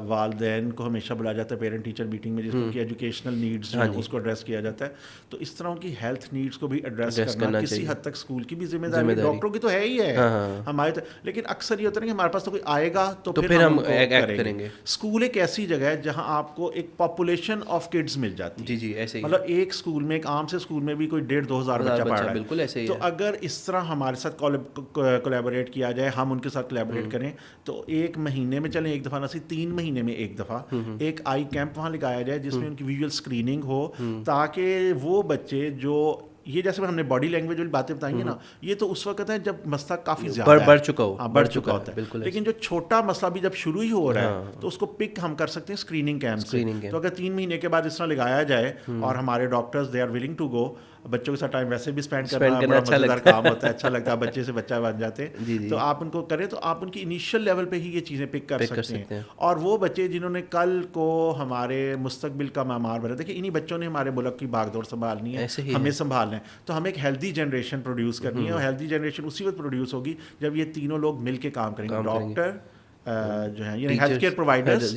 والدین کو ہمیشہ بلایا جاتا ہے پیرنٹ ٹیچر میٹنگ میں, جس کو کہ ایجوکیشنل نیڈس جو ہیں اس کو ایڈریس کیا جاتا ہے. تو اس طرح کی ہیلتھ نیڈس کو بھی ایڈریس کرنا کسی حد تک اسکول کی بھی ذمہ داری ہے, ڈاکٹروں کی تو ہے ہی ہے ہمارے, لیکن اکثر یہ ہوتا ہے کہ ہمارے پاس تو کوئی آئے گا تو پھر ہم ایکٹ کریں گے. اسکول ایک ایسی جگہ ہے جہاں آپ کو ایک پاپولیشن آف کڈس مل جاتی ہے. جی جی, ایسے ہی. مطلب ایک اسکول میں, ایک عام سے اسکول میں بھی کوئی 1,500-2,000 بچہ پڑھ رہا ہے. بالکل ایسے ہی. تو اگر اس طرح ہمارے ساتھ کولیبوریٹ کیا جائے, ہم ان کے ساتھ کولیبوریٹ کریں, تو ایک مہینے میں, چلیں ایک دفعہ نہ صرف 3 مہینے میں ایک دفعہ ایک آئی کیمپ وہاں لگایا جائے, جس میں ان کی ویژول اسکریننگ ہو, تاکہ وہ بچے جو یہ جیسے ہم نے باڈی لینگویج والی باتیں بتائیں گے نا, یہ تو اس وقت ہے جب مسئلہ کافی زیادہ بڑھ چکا ہوتا ہے. لیکن جو چھوٹا مسئلہ بھی جب شروع ہی ہو رہا ہے, تو اس کو پک ہم کر سکتے ہیں اسکریننگ کیمپ سے. تو اگر 3 مہینے کے بعد اس طرح لگایا جائے, اور ہمارے doctors they are willing to go, بچوں کے ساتھ ٹائم ویسے بھی اسپینڈ کرنا بڑا مزیدار کام ہوتا ہے, اچھا لگتا ہے, بچے سے بچہ بن جاتے ہیں. تو آپ ان کو کریں, تو آپ ان کی انیشیل لیول پہ ہی یہ چیزیں پک کر سکتے ہیں. اور وہ بچے جنہوں نے کل کو ہمارے مستقبل کا معمار بنا, دیکھیں انہی بچوں نے ہمارے ملک کی بھاگ دوڑ سنبھالنی ہے, ہمیں سنبھالنا ہے. تو ہمیں ایک ہیلدی جنریشن پروڈیوس کرنی ہے, اور ہیلدی جنریشن اسی وقت پروڈیوس ہوگی جب یہ تینوں لوگ مل کے کام کریں گے, ڈاکٹر جو ہیں یعنی ہیلتھ کیئر پرووائڈرز,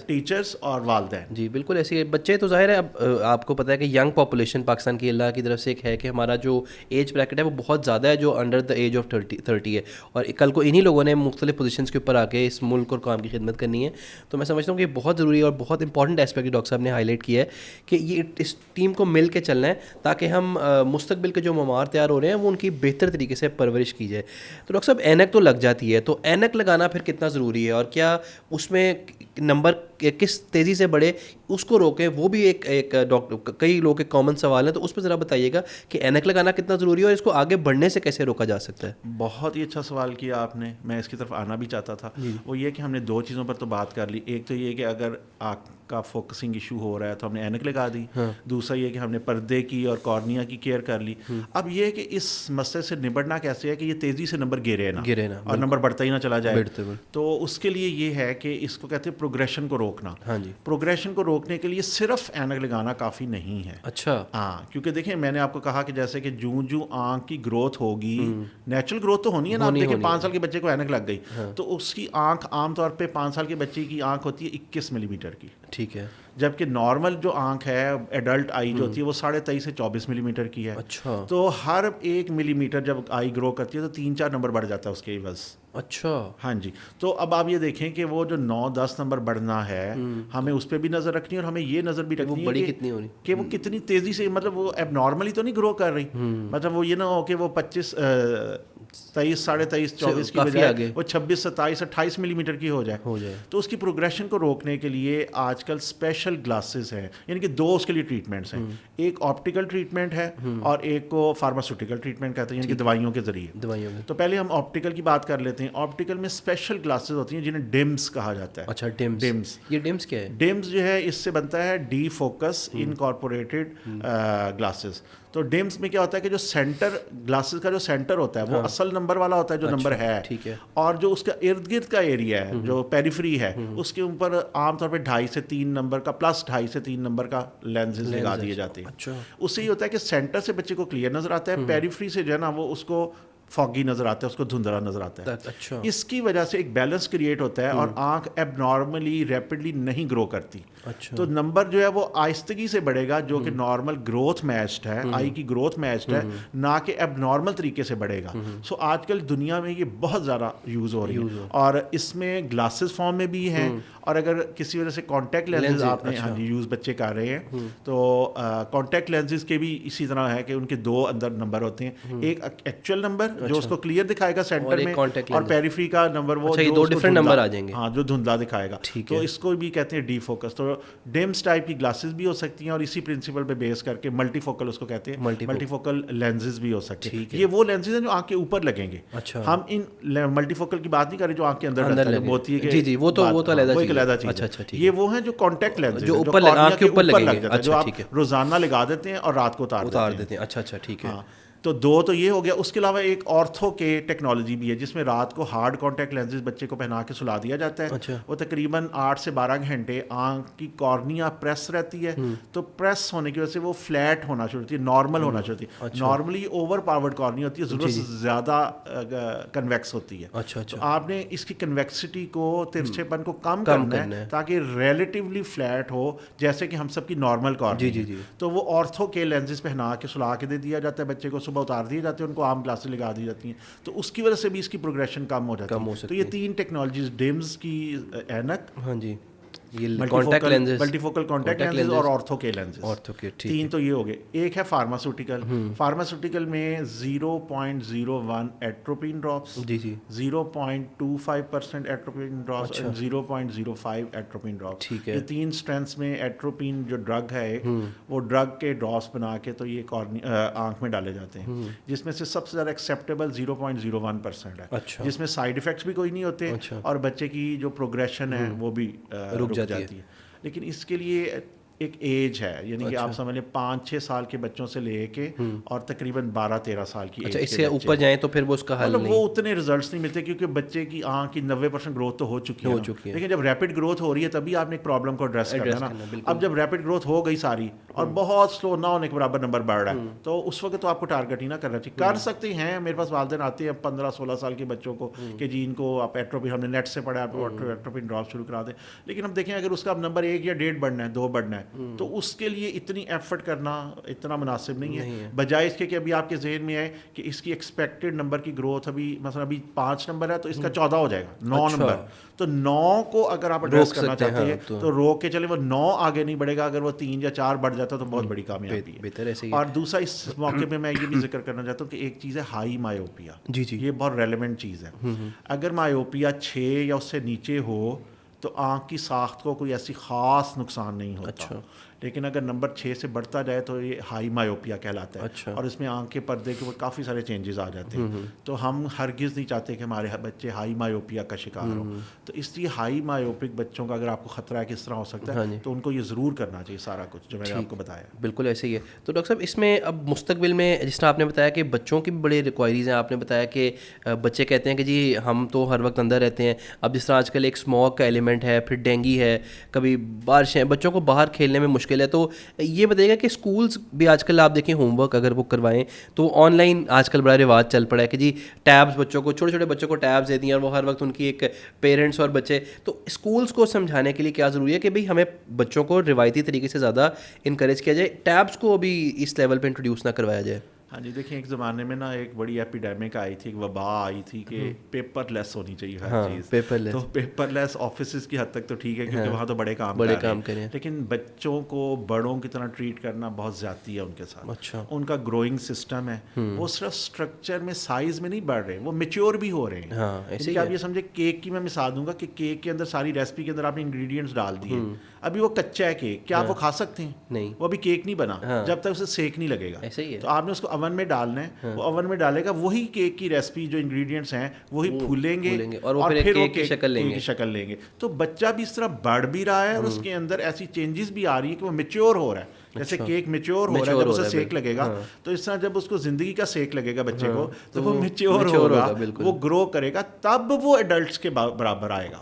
ٹیچرز اور والدین. جی بالکل ایسے. بچے تو ظاہر ہے, اب آپ کو پتہ ہے کہ ینگ پاپولیشن پاکستان کی اللہ کی طرف سے ایک ہے کہ ہمارا جو ایج بریکٹ ہے وہ بہت زیادہ ہے, جو انڈر دا ایج آف 30 ہے, اور کل کو انہی لوگوں نے مختلف پوزیشنس کے اوپر آ کے اس ملک اور قوم کی خدمت کرنی ہے. تو میں سمجھتا ہوں کہ یہ بہت ضروری ہے اور بہت امپورٹنٹ ایسپیکٹ ڈاکٹر صاحب نے ہائی لائٹ کیا ہے کہ یہ اس ٹیم کو مل کے چلنا ہے, تاکہ ہم مستقبل کے جو معمار تیار ہو رہے ہیں وہ ان کی بہتر طریقے سے پرورش کی جائے. تو ڈاکٹر صاحب اینک تو لگ جاتی ہے, تو اینک لگانا پھر کتنا ضروری ہے, اور کیا اس میں نمبر کس تیزی سے بڑھے اس کو روکیں, وہ بھی ایک ڈاکٹر کئی لوگ کے کامن سوال ہیں, تو اس پہ ذرا بتائیے گا کہ اینک لگانا کتنا ضروری ہے اور اس کو آگے بڑھنے سے کیسے روکا جا سکتا ہے. بہت ہی اچھا سوال کیا آپ نے, میں اس کی طرف آنا بھی چاہتا تھا. وہ یہ کہ ہم نے 2 چیزوں پر تو بات کر لی. ایک تو یہ کہ اگر آپ کا فوکسنگ ایشو ہو رہا ہے تو ہم نے اینک لگا دی. دوسرا یہ کہ ہم نے پردے کی اور کارنیا کی کیئر کر لی. اب یہ کہ اس مسئلے سے نبٹنا کیسے ہے کہ یہ تیزی سے نمبر گرے نا اور نمبر بڑھتا ہی نہ چلا جائے. تو اس کے لیے یہ ہے کہ اس کو کہتے ہیں پروگریشن کو روکنا. پروگریشن کو روکنے کے لیے صرف اینک لگانا کافی نہیں ہے. اچھا. ہاں, کیونکہ دیکھیں میں نے آپ کو کہا کہ جیسے کہ جوں آنکھ کی گروتھ ہوگی, نیچرل گروتھ تو ہونی ہے نا. آپ دیکھیں 5 سال کے بچے کو اینک لگ گئی, تو اس کی آنکھ عام طور پہ 5 سال کے بچے کی آنکھ ہوتی ہے 21 ملی میٹر کی. ٹھیک ہے. جبکہ نارمل جو آنکھ ہے ایڈلٹ آئی جو ہوتی ہے وہ 23.5 سے 24 ملی میٹر کی ہے. اچھا. تو ہر 1 ملی میٹر جب آئی گرو کرتی ہے تو 3-4 نمبر بڑھ جاتا ہے اس کے عوض. اچھا. ہاں جی. تو اب آپ یہ دیکھیں کہ وہ جو 9-10 نمبر بڑھنا ہے, ہمیں اس پہ بھی نظر رکھنی ہے, اور ہمیں یہ نظر بھی رکھنی ہے کہ وہ کتنی تیزی سے, مطلب وہ اب نارملی تو نہیں گرو کر رہی, مطلب وہ یہ نہ ہو کہ وہ 25 23 23.5 24 کی بجائے وہ 26 27 28 ملی میٹر کی ہو جائے. تو اس کی پروگریشن کو روکنے کے لیے آج کل اسپیشل گلاسز ہیں, یعنی کہ 2 اس کے لیے ٹریٹمنٹس ہیں. ایک آپٹیکل ٹریٹمنٹ ہے اور ایک کو فارماسیوٹیکل ٹریٹمنٹ کہتے ہیں, یعنی کہ دوائیوں کے ذریعے. تو پہلے ہم آپٹیکل کی بات کر لیتے ہیں. آپٹیکل میں اسپیشل گلاسز ہوتی ہیں جنہیں ڈمس کہا جاتا ہے. اچھا, ڈمس. یہ ڈمس کیا ہے؟ ڈمس جو ہے اس سے بنتا ہے ڈی فوکس انکارپوریٹڈ گلاسز. تو ڈیمس میں کیا ہوتا ہے کہ جو سینٹر گلاسز کا جو سینٹر ہوتا ہے وہ اصل نمبر والا ہوتا ہے جو نمبر ہے, اور جو اس کا ارد گرد کا ایریا ہے جو پیریفری ہے اس کے اوپر عام طور پہ 2.5 سے 3 نمبر کا پلس 2.5 سے 3 نمبر کا لینزز لگا دیے جاتے ہیں. اس سے یہ ہوتا ہے کہ سینٹر سے بچے کو کلیئر نظر آتا ہے, پیریفری سے جو ہے نا وہ اس کو فاگی نظر آتا ہے, اس کو دھندلا نظر آتا ہے. اچھا, اس کی وجہ سے ایک بیلنس کریٹ ہوتا ہے اور آنکھ ایب نارملی ریپڈلی نہیں گرو کرتی. اچھا, تو نمبر جو ہے وہ آہستگی سے بڑھے گا, جو کہ نارمل گروتھ میچڈ ہے, آئی کی گروتھ میچڈ ہے, نہ کہ ایب نارمل طریقے سے بڑھے گا. سو آج کل دنیا میں یہ بہت زیادہ یوز ہو رہی ہے, اور اس میں گلاسز فارم میں بھی ہیں, اور اگر کسی وجہ سے کانٹیکٹ لینزز آپ نے ہاں جی یوز بچے کر رہے ہیں, تو کانٹیکٹ لینزز کے بھی اسی طرح ہے کہ ان کے دو اندر نمبر ہوتے ہیں, ایک ایکچوئل نمبر جو اس کو کلیئر دکھائے گا سینٹر میں, اور پیریفری کا نمبر وہ دو ڈفرنٹ نمبر آ جائیں گے, ہاں جو دھندلا دکھائے گا. تو اس کو بھی کہتے ہیں ڈی فوکس. تو ڈیمس ٹائپ کی گلاسز بھی ہو سکتی ہیں, اور اسی پرنسپل پہ بیس کر کے ملٹی فوکل اس کو کہتے ہیں, ملٹی فوکل لینزز بھی ہو سکتے ہیں. یہ وہ لینزز ہیں جو آنکھ کے اوپر لگیں گے. ہم ان ملٹی فوکل کی بات نہیں کر رہے جو آنکھ کے اندر ڈالتا ہے, موتی کے, جی وہ تو علیحدہ چیز ہے. یہ وہ ہیں جو کانٹیکٹ لینزز جو اوپر کے اوپر لگ جاتا ہے, جو آپ روزانہ لگا دیتے ہیں اور رات کو اتار دیتے ہیں. اچھا ٹھیک ہے. تو دو تو یہ ہو گیا. اس کے علاوہ ایک آرتھو کے ٹیکنالوجی بھی ہے جس میں رات کو ہارڈ کانٹیکٹ لینزز بچے کو پہنا کے سلا دیا جاتا ہے. وہ تقریباً 8 سے 12 گھنٹے آنکھ کی کارنیا پریس رہتی ہے, تو پریس ہونے کی وجہ سے وہ فلیٹ ہونا شروع ہوتی ہے, نارمل ہونا شروع ہوتی ہے. نارملی اوور پاورڈ کارنیا ہوتی ہے, ضرورت سے زیادہ کنویکس ہوتی ہے. تو آپ نے اس کی کنویکسٹی کو, ترچھے پن کو کم کرنا ہے تاکہ ریلیٹیولی فلیٹ ہو جیسے کہ ہم سب کی نارمل کارنیا. تو وہ آرتھو کے لینزز پہنا کے سلا کے دے دیا جاتا ہے بچے کو, صبح اتار دیے جاتے ہیں, ان کو عام گلاسز لگا دی جاتی ہیں. تو اس کی وجہ سے بھی اس کی پروگریشن کم ہو جاتی ہے. تو یہ 3 ٹیکنالوجیز, ڈیمز کی اینک, ہاں جی, ملٹی فوکل کانٹیکٹ لینزز اور آرتھو کے لینزز, 3 تو یہ ہو گئے. ایک ہے فارماسیوٹیکل. فارماسیوٹیکل میں 0.01 atropine drops, 0.25% atropine drops, 0.05 atropine drops. یہ 3 اسٹرینتھس میں ایٹروپین جو ڈرگ ہے وہ ڈرگ کے ڈراپس بنا کے تو یہ آنکھ میں ڈالے جاتے ہیں, جس میں سے سب سے زیادہ ایکسیپٹیبل 0.01% ہے, جس میں سائڈ افیکٹس بھی کوئی نہیں ہوتے, اور بچے کی جو پروگریشن ہے وہ بھی رک جاتی ہے. لیکن اس کے لیے ایک ایج ہے, یعنی کہ آپ سمجھ لیں 5-6 سال کے بچوں سے لے کے اور تقریباً 12-13 سال کی ایج, اس سے اوپر جائیں تو پھر وہ اس کا حل نہیں, وہ اتنے ریزلٹس نہیں ملتے, کیونکہ بچے کی آنکھ کی 90% گروتھ تو ہو چکی ہے. لیکن جب ریپڈ گروتھ ہو رہی ہے تبھی آپ نے ایک پرابلم کو ایڈریس کرنا نا. اب جب ریپڈ گروتھ ہو گئی ساری اور بہت سلو نہ ہونے کے برابر نمبر بڑھ رہا ہے, تو اس وقت تو آپ کو ٹارگیٹ ہی نہ کرنا چاہیے. کر سکتے ہیں, میرے پاس والدین آتے ہیں 15-16 سال کے بچوں کو کہ جی ان کو آپ ایٹروپین, ہم نے نیٹ سے پڑھا, آپ ایٹروپین ڈراپ شروع کرا دیں. لیکن اب دیکھیں اگر اس کا نمبر 1 یا 1.5 بڑھنا ہے, 2 بڑھنا ہے, تو اس کے لیے اتنی ایفرٹ کرنا اتنا مناسب نہیں ہے. بجائے اس کے کہ ابھی آپ کے ذہن میں آئے کہ اس کی ایکسپیکٹڈ نمبر کی گروتھ ابھی مثلا ابھی 5 نمبر ہے تو اس کا 14 ہو جائے گا, 9 نمبر. تو 9 کو اگر آپ ایڈریس کرنا چاہتے ہیں تو روک کے چلے, وہ 9 آگے نہیں بڑھے گا. اگر وہ 3 یا 4 بڑھ جاتا ہے تو بہت بڑی کامیابی ہے. اور دوسرا اس موقع پہ میں یہ بھی ذکر کرنا چاہتا ہوں کہ ایک چیز ہے ہائی مایوپیا. یہ بہت ریلیونٹ چیز ہے. اگر مایوپیا 6 یا اس سے نیچے ہو تو آنکھ کی ساخت کو کوئی ایسی خاص نقصان نہیں ہوتا. لیکن اگر نمبر 6 سے بڑھتا جائے تو یہ ہائی مایوپیا کہلاتا ہے, اور اس میں آنکھ کے پردے کے اوپر کافی سارے چینجز آ جاتے ہیں. تو ہم ہرگز نہیں چاہتے کہ ہمارے بچے ہائی مایوپیا کا شکار ہوں. تو اس لیے ہائی مایوپک بچوں کا اگر آپ کو خطرہ ہے کس طرح ہو سکتا ہے, تو ان کو یہ ضرور کرنا چاہیے سارا کچھ جو میں نے آپ کو بتایا. بالکل ایسے ہی ہے. تو ڈاکٹر صاحب اس میں اب مستقبل میں جس طرح آپ نے بتایا کہ بچوں کی بھی بڑی ریکوائریز ہیں, آپ نے بتایا کہ بچے کہتے ہیں کہ جی ہم تو ہر وقت اندر رہتے ہیں. اب جس طرح آج کل ایک اسموک کا ایلیمنٹ ہے, پھر ڈینگی ہے, کبھی بارشیں, بچوں کو باہر کھیلنے میں مشکل ہے. تو یہ بتائیے گا کہ اسکولس بھی آج کل آپ دیکھیں ہوم ورک اگر وہ کروائیں تو آن لائن آج کل بڑا رواج چل پڑا ہے کہ جی ٹیبس بچوں کو, چھوٹے چھوٹے بچوں کو ٹیبس دے دیں اور وہ ہر وقت ان کی ایک پیرنٹس اور بچے. تو اسکولس کو سمجھانے کے لیے کیا ضروری ہے کہ بھئی ہمیں بچوں کو روایتی طریقے سے زیادہ انکریج کیا جائے, ٹیبس کو ابھی اس لیول پہ انٹروڈیوس نہ کروایا جائے. ہاں جی, دیکھیں ایک زمانے میں نا ایک بڑی ایپیڈیمک آئی تھی, ایک وبا آئی تھی کہ پیپر لیس ہونی چاہیے ہر چیز. تو پیپر لیس آفیسز کی حد تک تو ٹھیک ہے کیونکہ وہاں تو بڑے کام کریں, لیکن بچوں کو بڑوں کی طرح ٹریٹ کرنا بہت زیادتی ہے ان کے ساتھ. ان کا گروئنگ سسٹم ہے, وہ صرف اسٹرکچر میں سائز میں نہیں بڑھ رہے, وہ میچیور بھی ہو رہے ہیں. کہ آپ یہ سمجھے کیک کی میں مثال دوں گا کہ کیک کے اندر ساری ریسپی کے اندر آپ نے انگریڈینٹس ڈال دیے, ابھی وہ کچا ہے کیک, کیا آپ وہ کھا سکتے ہیں؟ نہیں, وہ ابھی کیک نہیں بنا جب تک اسے سیک نہیں لگے گا. تو آپ نے اس کو اوون میں ڈالنا ہے, وہ اوون میں ڈالے گا, وہی کیک کی ریسپی جو انگریڈینٹس ہیں وہی پھولیں گے اور پھر وہ کیک کی شکل لیں گے. تو بچہ بھی اس طرح بڑھ بھی رہا ہے اور اس کے اندر ایسی چینجز بھی آ رہی ہے کہ وہ میچیور ہو رہا ہے. جیسے کیک میچور ہو رہا ہے جب اسے سیک لگے گا تو اس طرح جب اس کو زندگی کا سیک لگے گا بچے کو تو وہ میچور ہوگا, وہ گرو کرے گا, تب وہ ایڈلٹس کے برابر آئے گا.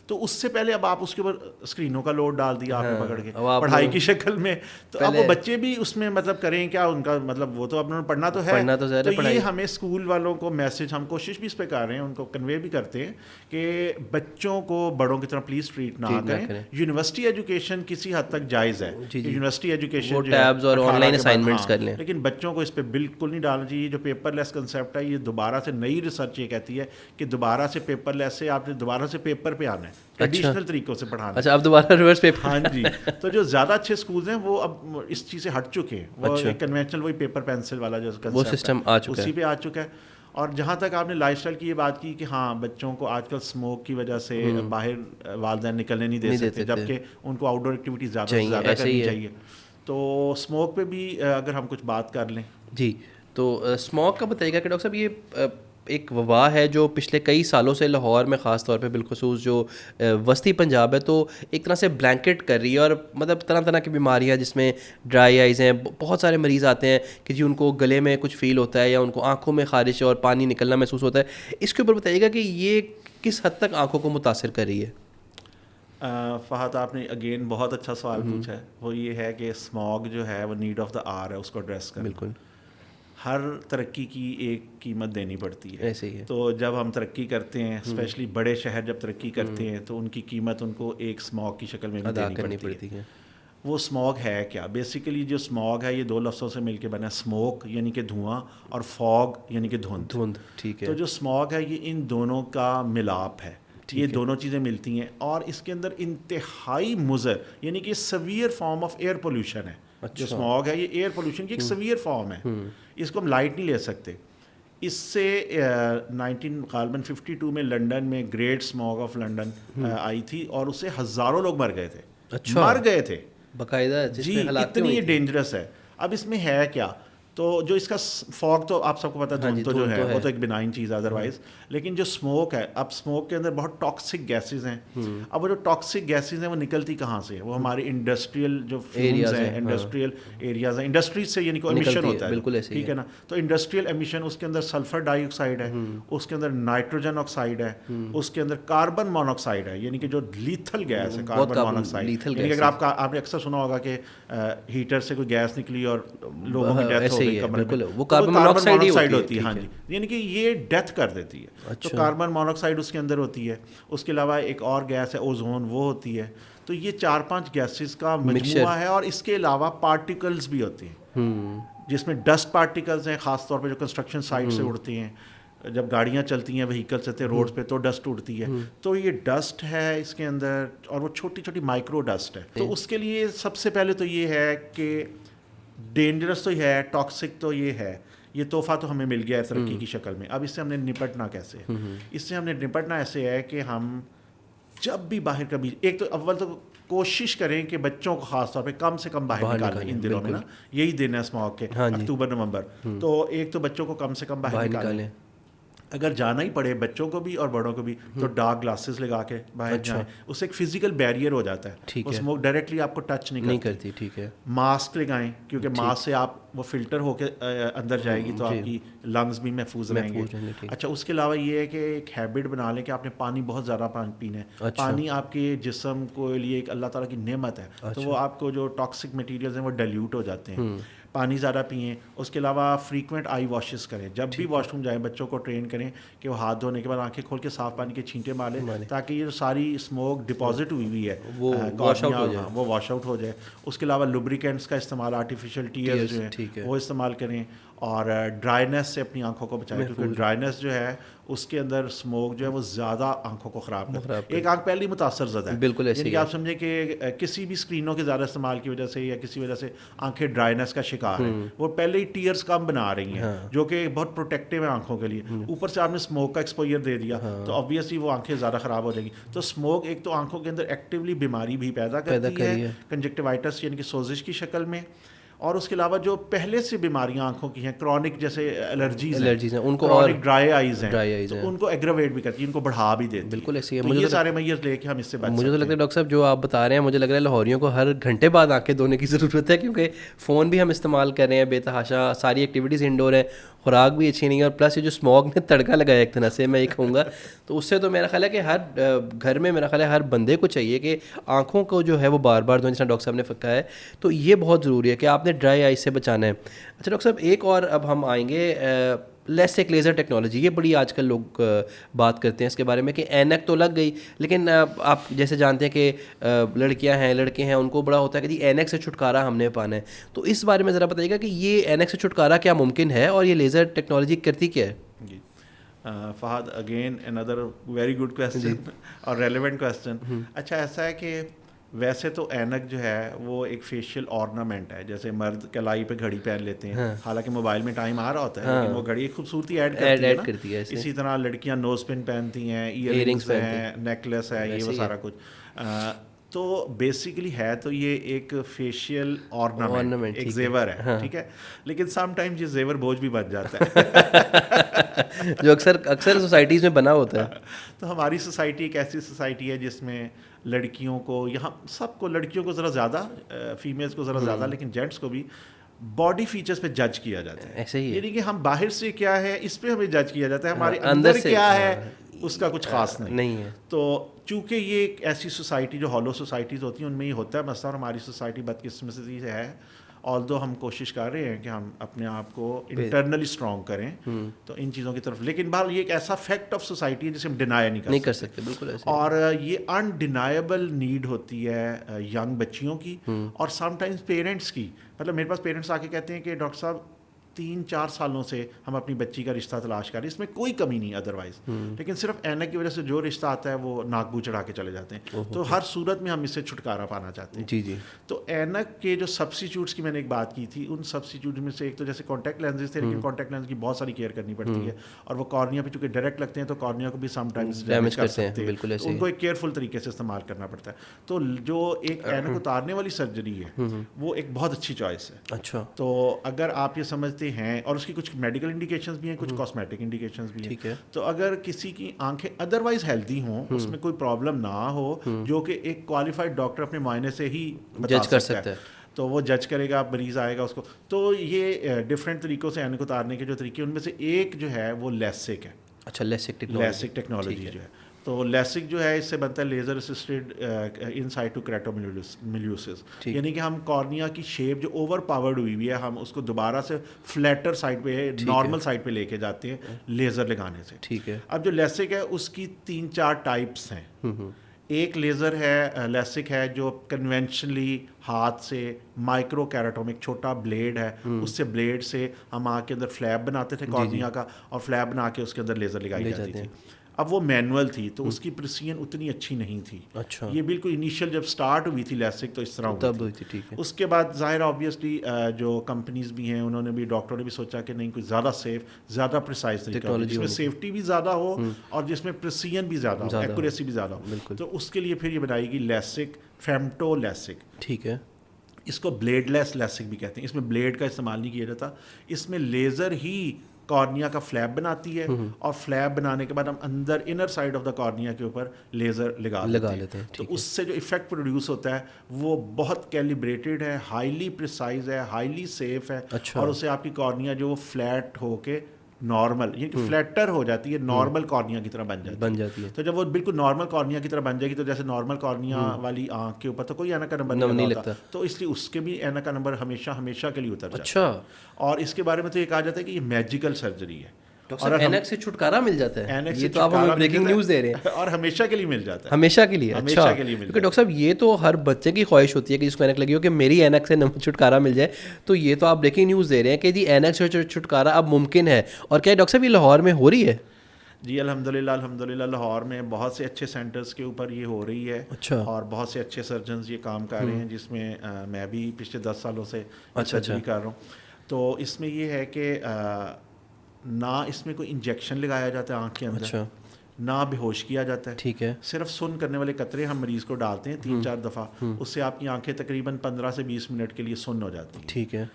تو اس سے پہلے اب آپ اس کے اوپر اسکرینوں کا لوڈ ڈال دیا آپ نے پکڑ کے پڑھائی کی شکل میں, تو اب وہ بچے بھی اس میں مطلب کریں کیا, ان کا مطلب وہ تو اپنا پڑھنا تو ہے. تو یہ ہمیں اسکول والوں کو میسج, ہم کوشش بھی اس پہ کر رہے ہیں, ان کو کنوے بھی کرتے ہیں کہ بچوں کو بڑوں کی طرح پلیز ٹریٹ نہ کریں. یونیورسٹی ایجوکیشن کسی حد تک جائز ہے, یونیورسٹی ایجوکیشن ٹیبز اور آن لائن اسائنمنٹس کر لیں, لیکن بچوں کو اس پہ بالکل نہیں ڈالنا چاہیے. جو پیپر لیس کنسیپٹ ہے یہ دوبارہ سے نئی ریسرچ یہ کہتی ہے کہ دوبارہ سے پیپر لیس سے آپ نے دوبارہ سے پیپر پہ آنا ہے, ٹریڈیشنل طریقوں سے پڑھانا. اچھا اب دوبارہ ریورس پیپر. ہاں جی, تو جو زیادہ اچھے اسکولز ہیں وہ اب اس چیز سے ہٹ چکے ہیں, وہ کنونشنل وہی پیپر پینسل والا جو وہ سسٹم آ چکا ہے, اسی پہ آ چکا ہے. اور جہاں تک آپ نے لائف اسٹائل کی یہ بات کی کہ ہاں بچوں کو آج کل اسموک کی وجہ سے باہر والدین نکلنے نہیں دے سکتے, جبکہ ان کو آؤٹ ڈور ایکٹیویٹی زیادہ سے زیادہ کرنی چاہیے. تو اسموک پہ بھی اگر ہم کچھ بات کر لیں. جی, تو اسموک کا بتائیے گا کہ ڈاکٹر صاحب یہ ایک وبا ہے جو پچھلے کئی سالوں سے لاہور میں خاص طور پہ بالخصوص جو وسطی پنجاب ہے تو ایک طرح سے بلینکٹ کر رہی ہے, اور مطلب طرح طرح کی بیماریاں جس میں ڈرائی آئیز ہیں, بہت سارے مریض آتے ہیں کہ جی ان کو گلے میں کچھ فیل ہوتا ہے یا ان کو آنکھوں میں خارش اور پانی نکلنا محسوس ہوتا ہے. اس کے اوپر بتائیے گا کہ یہ کس حد تک آنکھوں کو متاثر کر رہی ہے. فہد آپ نے اگین بہت اچھا سوال پوچھا ہے. وہ یہ ہے کہ اسموگ جو ہے وہ نیڈ آف دا آر ہے, اس کو ایڈریس کرنا. بالکل, ہر ترقی کی ایک قیمت دینی پڑتی ہے. ایسے ہی ہے. تو جب ہم ترقی کرتے ہیں, اسپیشلی بڑے شہر جب ترقی کرتے ہیں, تو ان کی قیمت ان کو ایک اسموگ کی شکل میں بھی دینی پڑتی ہے. وہ اسموگ ہے کیا؟ بیسیکلی جو اسموگ ہے یہ دو لفظوں سے مل کے بنا ہے, اسموک یعنی کہ دھواں اور فوگ یعنی کہ دھند. ٹھیک ہے. تو جو اسموگ ہے یہ ان دونوں کا ملاپ ہے, یہ دونوں چیزیں ملتی ہیں, اور اس کے اندر انتہائی مضر یعنی کہ severe form of air pollution ہے. جو اسموگ ہے یہ ایئر پولوشن کی ایک سویئر فارم ہے, اس کو ہم لائٹ نہیں لے سکتے. اس سے 1952 میں لنڈن میں گریٹ اسموگ آف لنڈن آئی تھی, اور اس سے ہزاروں لوگ مر گئے تھے. مر گئے تھے باقاعدہ. جی, اتنی یہ ڈینجرس ہے. اب اس میں ہے کیا, تو جو اس کا فوگ تو آپ سب کو پتا ہے, دھند تو جو ہے وہ تو ایک بنائن چیز ہے ادروائز, لیکن جو اسموک ہے, اب اسموک کے اندر بہت ٹاکسک گیسز ہیں. اب وہ جو ٹاکسک گیسز ہیں وہ نکلتی کہاں سے؟ وہ ہماری انڈسٹریل جو فیومز ہیں, انڈسٹریل ایریاز ہیں, انڈسٹریز سے یعنی کہ ایمیشن ہوتا ہے, ٹھیک ہے نا. تو انڈسٹریل ایمیشن, اس کے اندر سلفر ڈائی آکسائڈ ہے, اس کے اندر نائٹروجن آکسائڈ ہے, اس کے اندر کاربن مونوکسائڈ ہے, یعنی کہ جو لیتھل گیس ہے کاربن مونوکسائڈ. یعنی کہ اگر آپ نے اکثر سنا ہوگا کہ ہیٹر سے کوئی گیس نکلی اور لوگوں کی ڈیتھ ہو گئی کمرے میں, وہ کاربن مونوکسائڈ ہوتی ہے. ہاں جی, یعنی کہ یہ ڈیتھ کر دیتی ہے. تو کاربن مونوکسائڈ اس کے اندر ہوتی ہے. اس کے علاوہ ایک اور گیس ہے اوزون, وہ ہوتی ہے. تو یہ 4-5 گیسز کا مجموعہ ہے, اور اس کے علاوہ پارٹیکلز بھی ہوتے ہیں, جس میں ڈسٹ پارٹیکلز ہیں, خاص طور پہ جو کنسٹرکشن سائٹ سے اڑتی ہیں, جب گاڑیاں چلتی ہیں وہیکل چلتے ہیں روڈ پہ تو ڈسٹ اڑتی ہے. تو یہ ڈسٹ ہے اس کے اندر, اور وہ چھوٹی چھوٹی مائکرو ڈسٹ ہے. تو اس کے لیے سب سے پہلے تو یہ ہے کہ ڈینجرس تو یہ ہے, ٹاکسک تو یہ ہے, یہ تحفہ تو ہمیں مل گیا ہے ترقی کی شکل میں. اب اس سے ہم نے نپٹنا کیسے ہے؟ اس سے ہم نے نپٹنا ایسے ہے کہ ہم جب بھی باہر کبھی, ایک تو اول تو کوشش کریں کہ بچوں کو خاص طور پہ کم سے کم باہر نکالیں. ان دنوں میں نا یہی دن ہے اسموگ کے, اکتوبر نومبر, تو ایک تو بچوں کو کم سے کم باہر نکالیں. اگر جانا ہی پڑے بچوں کو بھی اور بڑوں کو بھی تو ڈارک گلاسز لگا کے باہر جائیں, اس سے ایک فزیکل بیریئر ہو جاتا ہے, وہ اسموک ڈائریکٹلی آپ کو ٹچ نہیں کرتی. ٹھیک ہے. ماسک لگائیں, کیونکہ ماسک سے آپ وہ فلٹر ہو کے اندر جائے گی تو آپ کی لنگز بھی محفوظ رہیں گے. اچھا, اس کے علاوہ یہ ہے کہ ایک ہیبٹ بنا لیں کہ آپ نے پانی بہت زیادہ پینا ہے. پانی آپ کے جسم کو لیے ایک اللہ تعالیٰ کی نعمت ہے, تو وہ آپ کو جو ٹاکسک مٹیریلز ہیں وہ ڈیلیوٹ ہو جاتے ہیں. پانی زیادہ پئیں. اس کے علاوہ فریکوینٹ آئی واشز کریں, جب بھی واش روم جائیں بچوں کو ٹرین کریں کہ وہ ہاتھ دھونے کے بعد آنکھیں کھول کے صاف پانی کے چھینٹے ماریں, تاکہ یہ ساری اسموک ڈپازٹ ہوئی ہے وہ واش آؤٹ ہو جائے. اس کے علاوہ لوبریکینٹس کا استعمال, آرٹیفیشیل ٹیئرز جو ہیں وہ استعمال کریں, اور ڈرائینس سے اپنی آنکھوں کو بچائیں, کیونکہ ڈرائینس جو ہے اس کے اندر اسموک جو ہے وہ زیادہ آنکھوں کو خراب کرتا ہے. ایک آنکھ پہلے ہی متاثر زدہ ہے, بالکل ایسے یعنی کہ آپ سمجھیں کہ کسی بھی اسکرینوں کے زیادہ استعمال کی وجہ سے یا کسی وجہ سے آنکھیں ڈرائینس کا شکار ہیں, وہ پہلے ہی ٹیئرز کم بنا رہی ہیں, جو کہ بہت پروٹیکٹیو ہے آنکھوں کے لیے. اوپر سے آپ نے اسموک کا ایکسپوئر دے دیا تو آبویسلی وہ آنکھیں زیادہ خراب ہو جائیں گی. تو اسموک ایک تو آنکھوں کے اندر ایکٹیولی بیماری بھی پیدا کرتی ہے, کنجکٹیوائٹس یعنی کہ سوزش کی شکل میں, اور اس کے علاوہ جو پہلے سے بیماریاں آنکھوں کی ہیں کرونک جیسے الرجیز ہیں ان کو کرونک ڈرائی آئیز ہیں تو ان کو ایگراویٹ بھی کرتی ہے, ان کو بڑھا بھی دیتی ہے. بالکل ایسی ہے. تو یہ سارے میئرز لے کے ہم اس سے بچ سکتے ہیں. مجھے تو لگتا ہے ڈاکٹر صاحب جو آپ بتا رہے ہیں مجھے لگ رہا ہے لاہوریوں کو ہر گھنٹے بعد آنکھیں دھونے کی ضرورت ہے, کیونکہ فون بھی ہم استعمال کر رہے ہیں بے تحاشا, ساری ایکٹیویٹیز انڈور ہیں, خوراک بھی اچھی نہیں ہے, اور پلس یہ جو اسموگ نے تڑکا لگایا ایک طرح سے میں یہ کہوں گا, تو اس سے تو میرا خیال ہے کہ ہر گھر میں میرا خیال ہے ہر بندے کو چاہیے کہ آنکھوں کو جو ہے وہ بار بار جس طرح ڈاکٹر صاحب نے کہا ہے, تو یہ بہت ضروری ہے کہ آپ نے ڈرائی آئی سے بچانا ہے. اچھا ڈاکٹر صاحب ایک اور اب ہم آئیں گے لیسک لیزر ٹیکنالوجی, یہ بڑی آج کل لوگ بات کرتے ہیں اس کے بارے میں کہ اینک تو لگ گئی, لیکن آپ جیسے جانتے ہیں کہ لڑکیاں ہیں لڑکے ہیں ان کو بڑا ہوتا ہے کہ جی اینک سے چھٹکارا ہم نے پانا ہے, تو اس بارے میں ذرا بتائیے گا کہ یہ اینک سے چھٹکارا کیا ممکن ہے اور یہ لیزر ٹیکنالوجی کرتی کیا ہے؟ Ji Fahad, again another very good question اور ریلیونٹ کویسچن. اچھا ایسا ہے کہ ویسے تو اینک جو ہے وہ ایک فیشیل آرنامنٹ ہے, جیسے مرد کلائی پہ گھڑی پہن لیتے ہیں, حالانکہ موبائل میں ٹائم آ رہا ہوتا ہے لیکن وہ گھڑی ایک خوبصورتی ایڈ کرتی ہے. اسی طرح لڑکیاں نوز پن پہنتی ہیں, ایئر رنگس ہیں, نیکلیس ہے, یہ وہ سارا کچھ. تو بیسیکلی ہے تو یہ ایک فیشیل آرنامنٹ, ایک زیور ہے, ٹھیک ہے, لیکن سم ٹائمز یہ زیور بوجھ بھی بن جاتا ہے جو اکثر سوسائٹیز میں بنا ہوتا ہے. تو ہماری سوسائٹی ایک ایسی سوسائٹی ہے جس میں لڑکیوں کو, یہاں سب کو, لڑکیوں کو ذرا زیادہ, فیمیلز کو ذرا زیادہ, لیکن جینٹس کو بھی باڈی فیچرز پہ جج کیا جاتا ہے. ایسے ہی یعنی کہ ہم باہر سے کیا ہے اس پہ ہمیں جج کیا جاتا ہے, ہمارے اندر کیا ہے اس کا کچھ خاص نہیں ہے. تو چونکہ یہ ایک ایسی سوسائٹی جو ہالو سوسائٹیز ہوتی ہیں ان میں یہ ہوتا ہے مسئلہ, اور ہماری سوسائٹی بدقسمتی سے ہے, آلدو ہم کوشش کر رہے ہیں کہ ہم اپنے آپ کو انٹرنلی اسٹرانگ کریں تو ان چیزوں کی طرف, لیکن بہرحال یہ ایک ایسا فیکٹ آف سوسائٹی ہے جسے ہم ڈینائی نہیں کر سکتے. بالکل ایسے. اور یہ انڈینائبل نیڈ ہوتی ہے ینگ بچیوں کی اور سم ٹائمز پیرنٹس کی. مطلب میرے پاس پیرنٹس آ کے کہتے ہیں کہ ڈاکٹر صاحب 3-4 سالوں سے ہم اپنی بچی کا رشتہ تلاش کر رہے ہیں, اس میں کوئی کمی نہیں ادروائز, لیکن صرف اینک کی وجہ سے جو رشتہ آتا ہے وہ ناک بو چڑھا کے چلے جاتے ہیں. تو ہر صورت میں ہم اس سے چھٹکارا پانا چاہتے ہیں. جی. تو اینک کے جو سبسٹیٹیوٹس کی میں نے ایک بات کی تھی, ان سبسٹیٹیوٹ میں سے ایک تو جیسے کانٹیکٹ لینزز تھے, لیکن کانٹیکٹ لینز کی بہت ساری کیئر کرنی پڑتی ہے, اور وہ کارنیا پہ چونکہ ڈائریکٹ لگتے ہیں تو کارنیا کو بھی سم ٹائمز ڈیمیج کر سکتے ہیں, ان کو ایک کیئرفل طریقے سے استعمال کرنا پڑتا ہے. تو جو ایک اینک اتارنے والی سرجری ہے وہ ایک بہت اچھی چوائس ہے. اچھا, تو اگر آپ یہ سمجھتے ہیں, اور اس کی کچھ میڈیکل انڈیکیشنز بھی ہیں, کچھ کاسمیٹک انڈیکیشنز بھی ہیں, تو اگر کسی کی آنکھیں ادروائز ہیلدی ہوں, اس میں کوئی پرابلم نہ ہو, جو کہ ایک کوالیفائڈ ڈاکٹر اپنے معائنے سے ہی جج کر سکتا ہے, تو وہ جج کرے گا, مریض آئے گا اس کو. تو یہ ڈفرینٹ طریقوں سے اینک اتارنے کے جو طریقے, ان میں سے ایک جو ہے وہ لیسک ہے. اچھا, لیسک ٹیکنالوجی جو ہے, تو لیسک جو ہے اس سے بنتا ہے لیزر اسسٹڈ ان سائٹو کریٹومیلیوسس, یعنی کہ ہم کارنیا کی شیپ جو اوور پاورڈ ہوئی ہے ہم اس کو دوبارہ سے فلیٹر سائڈ پہ, نارمل سائڈ پہ لے کے جاتے ہیں لیزر لگانے سے. ٹھیک ہے. اب جو لیسک ہے اس کی 3-4 ٹائپس ہیں. ایک لیزر ہے, لیسک ہے, جو کنونشنلی ہاتھ سے مائکرو کیراٹومک چھوٹا بلیڈ ہے, اس سے بلیڈ سے ہم آنکھ کے اندر فلیب بناتے تھے کارنیا کا, اور فلیب بنا کے اس کے اندر لیزر لگائی جاتی تھی. اب وہ مینول تھی تو اس کی پریسیژن اتنی اچھی نہیں تھی. اچھا, یہ بالکل انیشیل جب سٹارٹ ہوئی تھی لیسک تو اس طرح ہوئی تھی. اس کے بعد ظاہر آبویسلی جو کمپنیز بھی ہیں انہوں نے بھی, ڈاکٹروں نے بھی سوچا کہ نہیں کوئی زیادہ سیف, زیادہ پریسائز طریقہ ہو جس میں سیفٹی بھی زیادہ ہو اور جس میں پریسیژن بھی زیادہ ہو, ایکوریسی بھی زیادہ ہو. تو اس کے لیے پھر یہ بنائی گی لیسک, فیمٹو لیسک. ٹھیک ہے. اس کو بلیڈ لیس لیسک بھی کہتے ہیں. اس میں بلیڈ کا استعمال نہیں کیا جاتا, اس میں لیزر ہی کارنیا کا فلیب بناتی ہے, اور فلیب بنانے کے بعد ہم اندر inner side of the cornea کے اوپر لیزر لگا لیتے ہیں. تو اس سے جو ایفیکٹ پروڈیوس ہوتا ہے وہ بہت کیلیبریٹڈ ہے, ہائیلی پریسائز ہے, ہائیلی سیف ہے, اور اسے آپ کی کارنیا جو وہ فلیٹ ہو کے نارمل, یعنی فلیٹر ہو جاتی ہے, نارمل کارنیا کی طرح بن جاتی ہے. تو جب وہ بالکل نارمل کارنیا کی طرح بن جائے گی, تو جیسے نارمل کارنیا والی آنکھ کے اوپر تو کوئی اینک کا نمبر نہیں لگتا, تو اس لیے اس کے بھی اینک کا نمبر ہمیشہ کے لیے اتر جاتا ہے. اچھا. اور اس کے بارے میں تو یہ کہا جاتا ہے کہ یہ میجیکل سرجری ہے, اور اینک سے چھٹکارا مل جاتا ہے. یہ تو آپ ہمیں بریکنگ نیوز دے رہے ہیں. اور ہمیشہ کے لیے مل جاتا ہے, ہمیشہ کے لیے. اچھا, کیونکہ ڈاکٹر صاحب یہ تو ہر بچے کی خواہش ہوتی ہے کہ جس کو اینک لگی ہو کہ میری اینک سے چھٹکارا مل جائے. تو یہ تو آپ بریکنگ نیوز دے رہے ہیں کہ جی اینک سے چھٹکارا اب ممکن ہے. اور کیا ڈاکٹر صاحب یہ لاہور میں ہو رہی ہے؟ جی الحمدللہ لاہور میں بہت سے اچھے سینٹرز کے اوپر یہ ہو رہی ہے. اچھا. اور بہت سے اچھے سرجنز یہ کام کر رہے ہیں, جس میں میں بھی پچھلے 10 سالوں سے سرجری کر رہا ہوں. تو اس میں یہ ہے کہ نہ اس میں کوئی انجیکشن لگایا جاتا ہے آنکھ کے اندر, نہ بے ہوش کیا جاتا ہے. ٹھیک ہے. صرف سن کرنے والے قطرے ہم مریض کو ڈالتے ہیں 3-4 دفعہ, اس سے آپ کی آنکھیں تقریباً 15 سے 20 منٹ کے لیے سن ہو جاتی ہیں. ٹھیک ہے.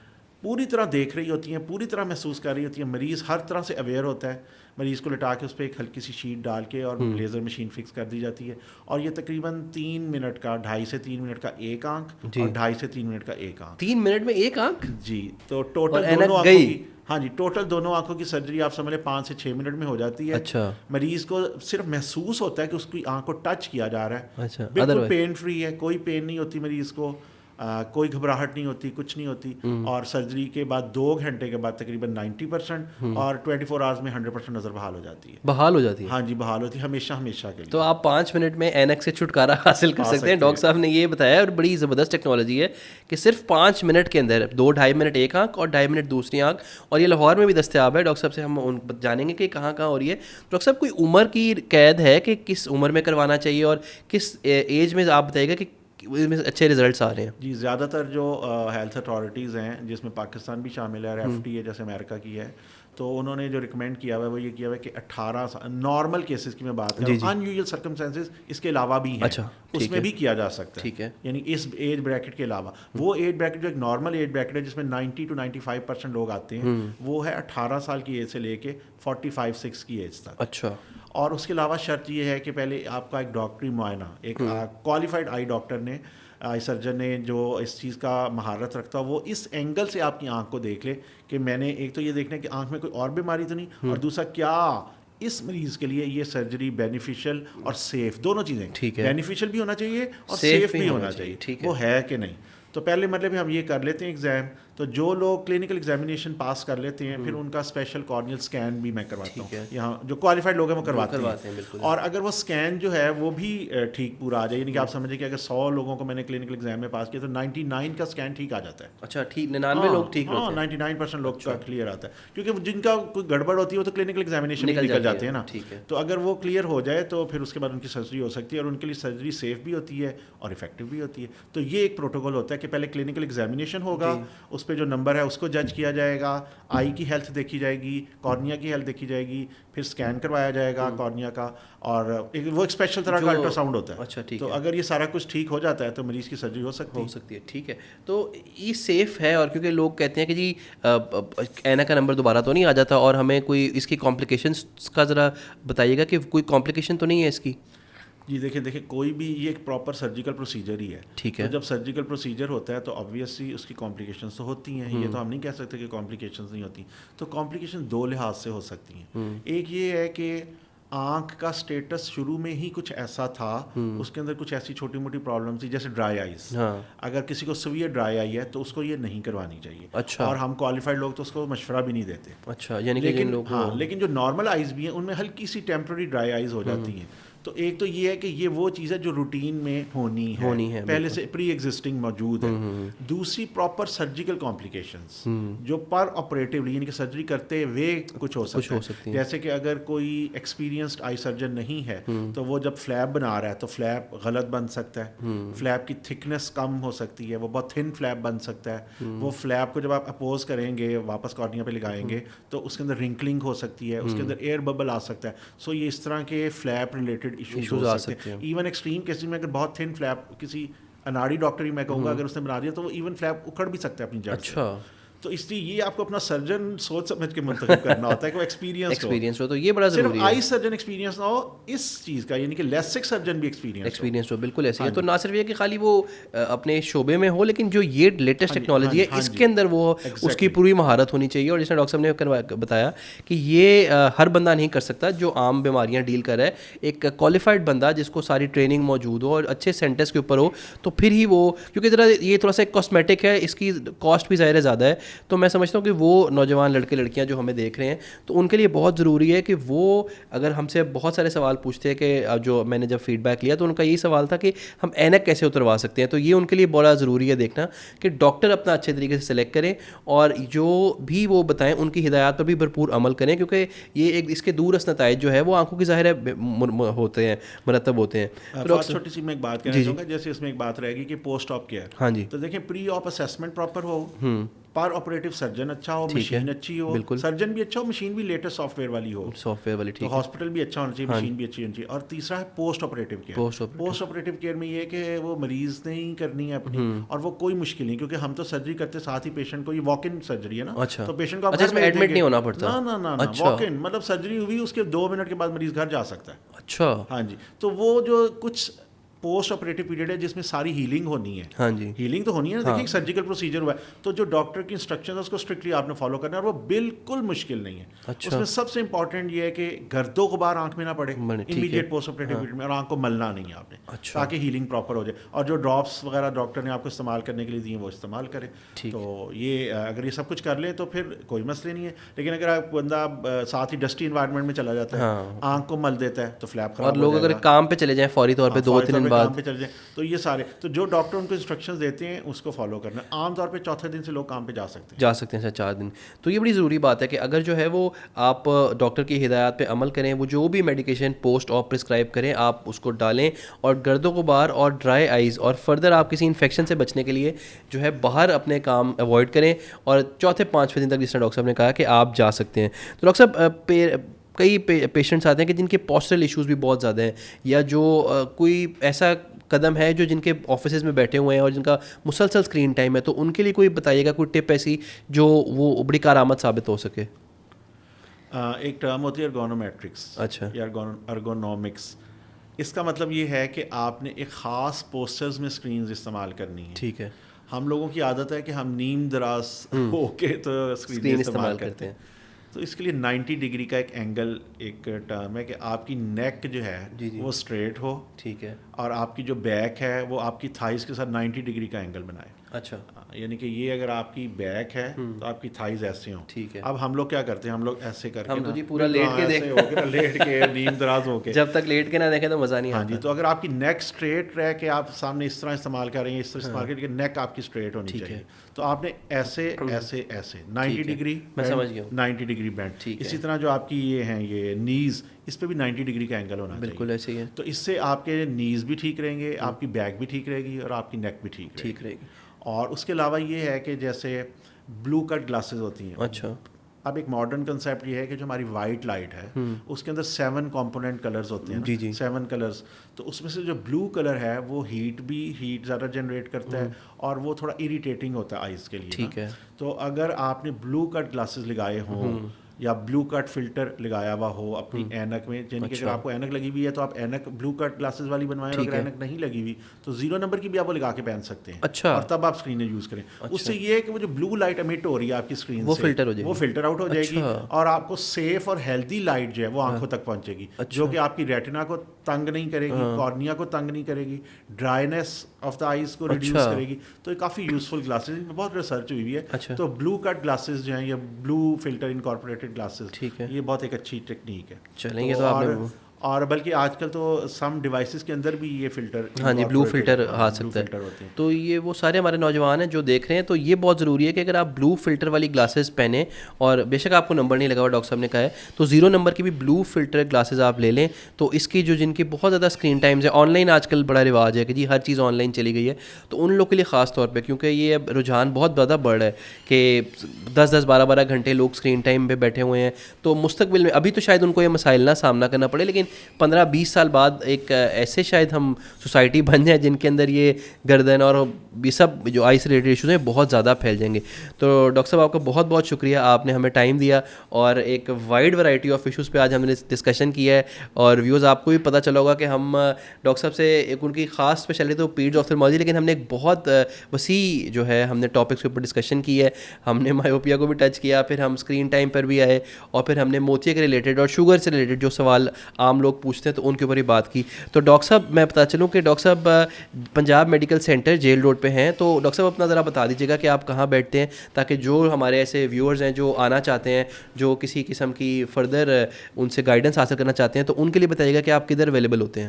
پوری طرح دیکھ رہی ہوتی ہیں, پوری طرح محسوس کر رہی ہوتی ہیں. مریض ہر طرح سے اویئر ہوتا ہے. مریض کو لٹا کے اس پہ ایک ہلکی سی شیٹ ڈال کے اور لیزر مشین فکس کر دی جاتی ہے, اور یہ تقریباً 3 منٹ کا, 2.5 سے 3 منٹ کا ایک آنکھ اور 2.5 سے 3 منٹ کا ایک آنکھ. 3 منٹ میں ایک آنکھ؟ جی. تو ٹوٹل دونوں آنکھوں کی, ہاں جی, ٹوٹل دونوں آنکھوں کی سرجری آپ سمجھ لیں 5 سے 6 منٹ میں ہو جاتی ہے. اچھا. مریض کو صرف محسوس ہوتا ہے کہ اس کی آنکھ کو ٹچ کیا جا رہا ہے. اچھا. بالکل پین فری ہے, کوئی پین نہیں ہوتی مریض کو, کوئی گھبراہٹ نہیں ہوتی, کچھ نہیں ہوتی. اور سرجری کے بعد 2 گھنٹے کے بعد تقریباً 90% اور 24 آورز میں 100% نظر بحال ہو جاتی ہے. بحال ہو جاتی ہے؟ ہاں جی, بحال ہوتی ہے ہمیشہ کے لیے. تو آپ 5 منٹ میں اینک سے چھٹکارا حاصل کر سکتے ہیں. ڈاکٹر صاحب نے یہ بتایا, اور بڑی زبردست ٹیکنالوجی ہے کہ صرف 5 منٹ کے اندر 2-2.5 منٹ ایک آنکھ اور 2.5 منٹ دوسری آنکھ, اور یہ لاہور میں بھی دستیاب ہے. ڈاکٹر صاحب سے ہم جانیں گے کہ کہاں کہاں ہو رہی ہے. ڈاکٹر صاحب کوئی عمر کی قید ہے کہ کس عمر میں کروانا چاہیے, اور کس ایج میں آپ بتائیے گا کہ میں اچھے ریزلٹس آ رہے ہیں؟ جی, زیادہ تر جو ہیلتھ اتھارٹیز ہیں جس میں پاکستان بھی شامل ہے اور FT ہے جیسے امریکہ کی ہے, تو انہوں نے جو ریکمینڈ کیا ہوا ہے وہ یہ کیا ہوا ہے کہ 18 سال نارمل کیسز کی میں بات کر رہا ہوں, ان یوزل سرکمسٹانسز اس کے علاوہ بھی ہیں. اچھا, اس میں بھی کیا جا سکتا ہے. ٹھیک ہے. یعنی اس ایج بریکٹ کے علاوہ وہ ایج بریکٹ جو ایک نارمل ایج بریکٹ ہے جس میں 90 to 95% لوگ آتے ہیں, وہ ہے 18 سال کی ایج سے لے کے 45-6 کی ایج تک. اچھا. اور اس کے علاوہ شرط یہ ہے کہ پہلے آپ کا ایک ڈاکٹری معائنہ, ایک کوالیفائڈ آئی ڈاکٹر نے, آئی سرجن نے جو اس چیز کا مہارت رکھتا, وہ اس اینگل سے آپ کی آنکھ کو دیکھ لے کہ میں نے ایک تو یہ دیکھنا ہے کہ آنکھ میں کوئی اور بیماری تو نہیں, اور دوسرا کیا اس مریض کے لیے یہ سرجری بینیفیشل اور سیف, دونوں چیزیں, بینیفیشل بھی ہونا چاہیے اور سیف بھی ہونا چاہیے, وہ ہے کہ نہیں. تو پہلے مطلب ہم یہ کر لیتے ہیں ایگزام, تو جو لوگ کلینکل ایگزامینیشن پاس کر لیتے ہیں پھر ان کا اسپیشل کارنیل اسکین بھی میں کرواتا ہوں. یہاں جو کوالیفائڈ لوگ ہیں وہ کرواتے ہیں, اور اگر وہ اسکین جو ہے وہ بھی ٹھیک پورا آ جائے, یعنی کہ آپ سمجھیں کہ اگر 100 لوگوں کو میں نے کلینکل ایگزام میں پاس کیا تو 99 کا اسکین ٹھیک آ جاتا ہے. اچھا, ٹھیک, 99 لوگ ٹھیک ہوتے ہیں. 99% لوگ کا کلیئر آتا ہے, کیونکہ جن کا کوئی گڑبڑ ہوتی ہے وہ تو کلینکل ایگزامینیشن میں نکل جاتے ہیں نا. تو اگر وہ کلیئر ہو جائے تو پھر اس کے بعد ان کی سرجری ہو سکتی ہے, اور ان کے لیے سرجری سیف بھی ہوتی ہے اور افیکٹو بھی ہوتی ہے. تو یہ ایک پروٹوکول ہوتا ہے کہ پہلے کلینکل ایگزامینیشن ہوگا, اس پہ جو نمبر ہے اس کو جج کیا جائے گا, آئی کی ہیلتھ دیکھی جائے گی, کارنیا کی ہیلتھ دیکھی جائے گی, پھر اسکین کروایا جائے گا کارنیا کا, اور وہ ایک اسپیشل طرح کا الٹرا ساؤنڈ ہوتا ہے. اچھا, ٹھیک. تو اگر یہ سارا کچھ ٹھیک ہو جاتا ہے تو مریض کی سرجری ہو سکتی ہے. ٹھیک ہے. تو یہ سیف ہے, اور کیونکہ لوگ کہتے ہیں کہ جی اینا کا نمبر دوبارہ تو نہیں آ جاتا, اور ہمیں کوئی اس کی کمپلیکیشنس کا ذرا بتائیے گا کہ کوئی کمپلیکیشن تو نہیں ہے اس کی؟ جی دیکھیں کوئی بھی یہ ایک پراپر سرجیکل پروسیجر ہی ہے. ٹھیک ہے. تو جب سرجیکل پروسیجر ہوتا ہے تو آبویسلی اس کی کمپلیکیشنس تو ہوتی ہیں, یہ تو ہم نہیں کہہ سکتے کہ کمپلیکیشنس نہیں ہوتی. تو کمپلیکیشن 2 لحاظ سے ہو سکتی ہیں. ایک یہ ہے کہ آنکھ کا سٹیٹس شروع میں ہی کچھ ایسا تھا, اس کے اندر کچھ ایسی چھوٹی موٹی پرابلم تھی جیسے ڈرائی آئیز. اگر کسی کو سویئر ڈرائی آئی ہے تو اس کو یہ نہیں کروانی چاہیے. اچھا. اور ہم کوالیفائڈ لوگ تو اس کو مشورہ بھی نہیں دیتے. اچھا, یعنی کہ لیکن جو نارمل آئیز بھی ہیں ان میں ہلکی سی ٹیمپرری ڈرائی آئیز ہو جاتی ہیں. تو ایک تو یہ ہے کہ یہ وہ چیز ہے جو روٹین میں ہونی ہے, پہلے سے پری ایگزسٹنگ موجود ہے. دوسری پراپر سرجیکل کمپلیکیشنس جو پر آپریٹیولی یعنی کہ سرجری کرتے ہوئے کچھ ہو سکتی ہیں. جیسے کہ اگر کوئی ایکسپیرینسڈ آئی سرجن نہیں ہے تو وہ جب فلیپ بنا رہا ہے تو فلیپ غلط بن سکتا ہے, فلیپ کی تھکنس کم ہو سکتی ہے, وہ بہت تھن فلیپ بن سکتا ہے. وہ فلیپ کو جب آپ اپوز کریں گے واپس کارنیا پہ لگائیں گے تو اس کے اندر رنکلنگ ہو سکتی ہے, اس کے اندر ایئر ببل آ سکتا ہے. سو یہ اس طرح کے فلیپ ریلیٹڈ ایشوز آ سکتے ہیں. ایون ایکسٹریم کیسز میں اگر بہت تھن فلیپ کسی اناڑی ڈاکٹر ہی میں کہوں گا اگر اس نے بنا دیا تو وہ ایون فلیپ اکھڑ بھی سکتا ہے اپنی جڑ سے. اچھا. تو اس لیے یہ آپ کو اپنا سرجن سوچ سمجھ کے منتخب کرنا ہوتا ہے کہ وہ ایکسپیرینس ہو. تو یہ بڑا ضروری ہے, صرف آئی سرجن ایکسپیرینس نہ ہو اس چیز کا, یعنی کہ لیسک سرجن بھی ایکسپیرینس ہو. بالکل ایسے ہے. تو نہ صرف یہ کہ خالی وہ اپنے شعبے میں ہو, لیکن جو یہ لیٹسٹ ٹیکنالوجی ہے اس کے اندر وہ اس کی پوری مہارت ہونی چاہیے. اور جس نے ڈاکٹر صاحب نے بتایا کہ یہ ہر بندہ نہیں کر سکتا جو عام بیماریاں ڈیل کر رہا ہے. ایک کوالیفائڈ بندہ جس کو ساری ٹریننگ موجود ہو اور اچھے سینٹرس کے اوپر ہو, تو پھر ہی وہ, کیونکہ ذرا یہ تھوڑا سا کاسمیٹک ہے, اس کی کاسٹ بھی ظاہر زیادہ ہے. تو میں سمجھتا ہوں کہ وہ نوجوان لڑکے لڑکیاں جو ہمیں دیکھ رہے ہیں تو ان کے لیے بہت ضروری ہے کہ وہ اگر ہم سے بہت سارے سوال پوچھتے ہیں کہ جو میں نے جب فیڈ بیک لیا تو ان کا یہی سوال تھا کہ ہم اینک کیسے اتروا سکتے ہیں. تو یہ ان کے لیے بڑا ضروری ہے دیکھنا کہ ڈاکٹر اپنا اچھے طریقے سے سلیکٹ کریں اور جو بھی وہ بتائیں ان کی ہدایات پر بھی بھرپور عمل کریں, کیونکہ یہ ایک اس کے دورس نتائج جو ہے وہ آنکھوں کی ظاہر ہے ہوتے ہیں, مرتب ہوتے ہیں. چھوٹی سی میں ایک بات کہنا چاہوں گا, جیسے اس میں ایک بات رہے گی کہ پوسٹ آپ کیا ہے. ہاں جی. تو دیکھیں پری آپ اسیسمنٹ پراپر ہو, پر آپریٹو سرجن اچھا ہو, مشین اچھی ہو, سرجن بھی اچھا ہو, مشین بھی لیٹسٹ سافٹ ویئر والی ہو, سافٹ ویئر والی, تو ہاسپٹل بھی اچھا ہونا چاہیے, مشین بھی اچھی ہونی چاہیے. اور تیسرا ہے post operative care. Post operative care میں یہ ہے کہ وہ مریض نے ہی کرنی ہے اپنی, اور وہ کوئی مشکل نہیں, کیونکہ ہم تو سرجری کرتے ساتھ ہی پیشنٹ کو, یہ واک ان سرجری ہے نا, تو پیشنٹ کو اس میں ایڈمٹ نہیں ہونا پڑتا, نہ واک ان مطلب سرجری ہوئی اس کے 2 منٹ کے بعد مریض گھر جا سکتا ہے. اچھا, ہاں جی. تو وہ جو کچھ پوسٹ آپریٹو پیریڈ ہے جس میں ساری ہیلنگ ہونی ہے. ہاں جی, ہیلنگ تو ہونی ہے نا, دیکھیے ایک سرجیکل پروسیجر ہوا ہے, تو جو ڈاکٹر کی انسٹرکشن ہے اس کو اسٹرکٹلی آپ نے فالو کرنا ہے, اور وہ بالکل مشکل نہیں ہے. اس میں سب سے امپورٹنٹ یہ ہے کہ گرد و غبار آنکھ میں نہ پڑے امیڈیٹ پوسٹ آپریٹو پیریڈ میں, اور آنکھ کو ملنا نہیں ہے آپ نے, تاکہ ہیلنگ پراپر ہو جائے. اور جو ڈراپس وغیرہ ڈاکٹر نے آپ کو استعمال کرنے کے لیے دیے وہ استعمال کریں. تو یہ اگر یہ سب کچھ کر لیں تو پھر کوئی مسئلہ نہیں ہے. لیکن اگر آپ بندہ ساتھ ہی ڈسٹی انوائرمنٹ میں چلا جاتا ہے, آنکھ کو مل دیتا ہے, تو فلیپ خراب ہو جائے گا. اور لوگ اگر کام پہ چلے جائیں فوری طور پہ 2-3 دن بعد کام پہ چلے جائیں, تو یہ سارے تو جو ڈاکٹر ان کو انسٹرکشنز دیتے ہیں اس کو فالو کرنا. عام طور پہ چوتھے دن سے لوگ کام پہ جا سکتے ہیں سر 4 دن. تو یہ بڑی ضروری بات ہے کہ اگر جو ہے وہ آپ ڈاکٹر کی ہدایات پہ عمل کریں, وہ جو بھی میڈیکیشن پوسٹ آپ پرسکرائب کریں آپ اس کو ڈالیں, اور گرد و غبار اور ڈرائی آئیز اور فردر آپ کسی انفیکشن سے بچنے کے لیے جو ہے باہر اپنے کام اوائڈ کریں, اور چوتھے 5ویں دن تک جس طرح ڈاکٹر صاحب نے کہا کہ آپ جا سکتے ہیں. تو ڈاکٹر صاحب کئی پیشنٹس آتے ہیں کہ جن کے پوسچرل ایشوز بھی بہت زیادہ ہیں, یا جو کوئی ایسا قدم ہے جو جن کے آفیسز میں بیٹھے ہوئے ہیں اور جن کا مسلسل اسکرین ٹائم ہے, تو ان کے لیے کوئی بتائیے گا کوئی ٹپ ایسی جو وہ بڑی کارآمد ثابت ہو سکے. ایک ٹرم ہوتی ہے ارگونومیٹرکس. اچھا, یا ارگونومکس. اس کا مطلب یہ ہے کہ آپ نے ایک خاص پوسچرز میں اسکرینز استعمال کرنی ہے. ٹھیک ہے. ہم لوگوں کی عادت ہے کہ ہم نیم دراز ہو کے تو اسکرین استعمال کرتے ہیں. تو اس کے لیے 90 ڈگری کا ایک اینگل ایک ٹرم ہے کہ آپ کی نیک جو ہے وہ اسٹریٹ ہو. ٹھیک ہے. اور آپ کی جو بیک ہے وہ آپ کی تھائز کے ساتھ 90 ڈگری کا اینگل بنائے. اچھا, یعنی کہ یہ اگر آپ کی بیک ہے تو آپ کی تھائز ایسے ہوں. ٹھیک ہے. اب ہم لوگ کیا کرتے ہیں, ہم لوگ ایسے کر کے تو جی پورا لیٹ کے دیکھیں, لیٹ کے نیم دراز ہو کے, جب تک لیٹ کے نہ دیکھیں تو مزہ نہیں آتا. ہاں جی. تو اگر آپ کی نیک اسٹریٹ رہ کے آپ سامنے اس طرح استعمال کر رہے ہیں, اس طرح استعمال کریں کہ نیک آپ کی اسٹریٹ ہونی چاہیے, تو آپ نے ایسے ایسے ایسے 90 ڈگری, میں سمجھ گیا 90 ڈگری بینڈ. اسی طرح جو آپ کی یہ ہیں یہ نیز, اس پہ بھی 90 ڈگری کا اینگل ہونا چاہیے. بالکل ایسے ہی ہے. تو اس سے آپ کے نیز بھی ٹھیک رہیں گے, آپ کی بیک بھی ٹھیک رہے گی, اور آپ کی نیک بھی ٹھیک رہے گی. اور اس کے علاوہ یہ ہے کہ جیسے بلو کٹ گلاسز ہوتی ہیں. اچھا. اب ایک ماڈرن کنسیپٹ یہ ہے کہ جو ہماری وائٹ لائٹ ہے اس کے اندر 7 کمپوننٹ کلرز ہوتے ہیں. جی 7 کلرز. تو اس میں سے جو بلو کلر ہے وہ ہیٹ زیادہ جنریٹ کرتا ہے, اور وہ تھوڑا اریٹیٹنگ ہوتا ہے آئز کے لیے. ٹھیک ہے. تو اگر آپ نے بلو کٹ گلاسز لگائے ہوں یا بلو کٹ فلٹر لگایا ہوا ہو اپنی اینک میں, یعنی کہ اگر آپ کو اینک لگی ہوئی ہے تو آپ اینک بلو کٹ گلاسز والی بنوائیں, اور اگر اینک نہیں لگی ہوئی تو 0 نمبر کی بھی آپ وہ لگا کے پہن سکتے ہیں. اچھا. اور تب آپ اسکرین یوز کریں. اس سے یہ ہے کہ وہ جو بلو لائٹ امیٹ ہو رہی ہے آپ کی اسکرین سے وہ فلٹر آؤٹ ہو جائے گی, اور آپ کو سیف اور ہیلدی لائٹ جو ہے وہ آنکھوں تک پہنچے گی, جو کہ آپ کی ریٹنا کو تنگ نہیں کرے گی, کارنیا کو تنگ نہیں کرے گی, ڈرائینس آف دا آئیز کو ریڈیوس کرے گی. تو یہ کافی یوزفل گلاسز, بہت ریسرچ ہوئی ہے. تو بلو کٹ گلاسز جو ہیں یا بلو فلٹر انکارپوریٹڈ گلاسز, یہ بہت ایک اچھی ٹیکنیک ہے. چلیں گے تو آپ نے, اور بلکہ آج کل تو سم ڈیوائسز کے اندر بھی یہ فلٹر, ہاں جی, بلو فلٹر آ سکتا ہے. تو یہ وہ سارے ہمارے نوجوان ہیں جو دیکھ رہے ہیں, تو یہ بہت ضروری ہے کہ اگر آپ بلو فلٹر والی گلاسز پہنیں, اور بے شک آپ کو نمبر نہیں لگا ہوا ڈاکٹر صاحب نے کہا ہے, تو 0 نمبر کی بھی بلو فلٹر گلاسز آپ لے لیں. تو اس کی جو جن کی بہت زیادہ اسکرین ٹائمز ہے, آن لائن آج کل بڑا رواج ہے کہ جی ہر چیز آن لائن چلی گئی ہے, تو ان لوگوں کے لیے خاص طور پہ, کیونکہ یہ اب رجحان بہت زیادہ بڑھ رہا ہے کہ 10-12 گھنٹے لوگ اسکرین ٹائم پہ بیٹھے ہوئے ہیں. تو مستقبل میں ابھی تو شاید ان کو یہ مسائل نہ سامنا کرنا پڑے, لیکن 15-20 سال بعد ایک ایسے شاید ہم سوسائٹی بن جائیں جن کے اندر یہ گردن اور یہ سب جو آئی سے ریلیٹڈ ایشوز ہیں بہت زیادہ پھیل جائیں گے. تو ڈاکٹر صاحب آپ کا بہت بہت شکریہ, آپ نے ہمیں ٹائم دیا, اور ایک وائڈ ورائٹی آف ایشوز پہ آج ہم نے ڈسکشن کیا ہے. اور ویوز آپ کو بھی پتہ چلا ہوگا کہ ہم ڈاکٹر صاحب سے ایک ان کی خاص اسپیشلٹی تو پیڈز آفتھالمالوجی, لیکن ہم نے ایک بہت وسیع جو ہے ہم نے ٹاپکس کے اوپر ڈسکشن کی ہے. ہم نے مائیوپیا کو بھی ٹچ کیا, پھر ہم اسکرین ٹائم پر بھی آئے, اور پھر ہم نے موتیا کے ریلیٹڈ اور شوگر سے ریلیٹڈ جو سوال عام لوگ پوچھتے ہیں تو ان کے اوپر ہی بات کی. تو ڈاکٹر صاحب میں بتا چلوں کہ ڈاکٹر صاحب Punjab medical centre jail road پہ ہیں, تو ڈاکٹر صاحب اپنا ذرا بتا دیجیے گا کہ آپ کہاں بیٹھتے ہیں, تاکہ جو ہمارے ایسے ویورز ہیں جو آنا چاہتے ہیں, جو کسی قسم کی فردر ان سے گائیڈنس حاصل کرنا چاہتے ہیں, تو ان کے لیے بتائیے گا کہ آپ کدھر اویلیبل ہوتے ہیں.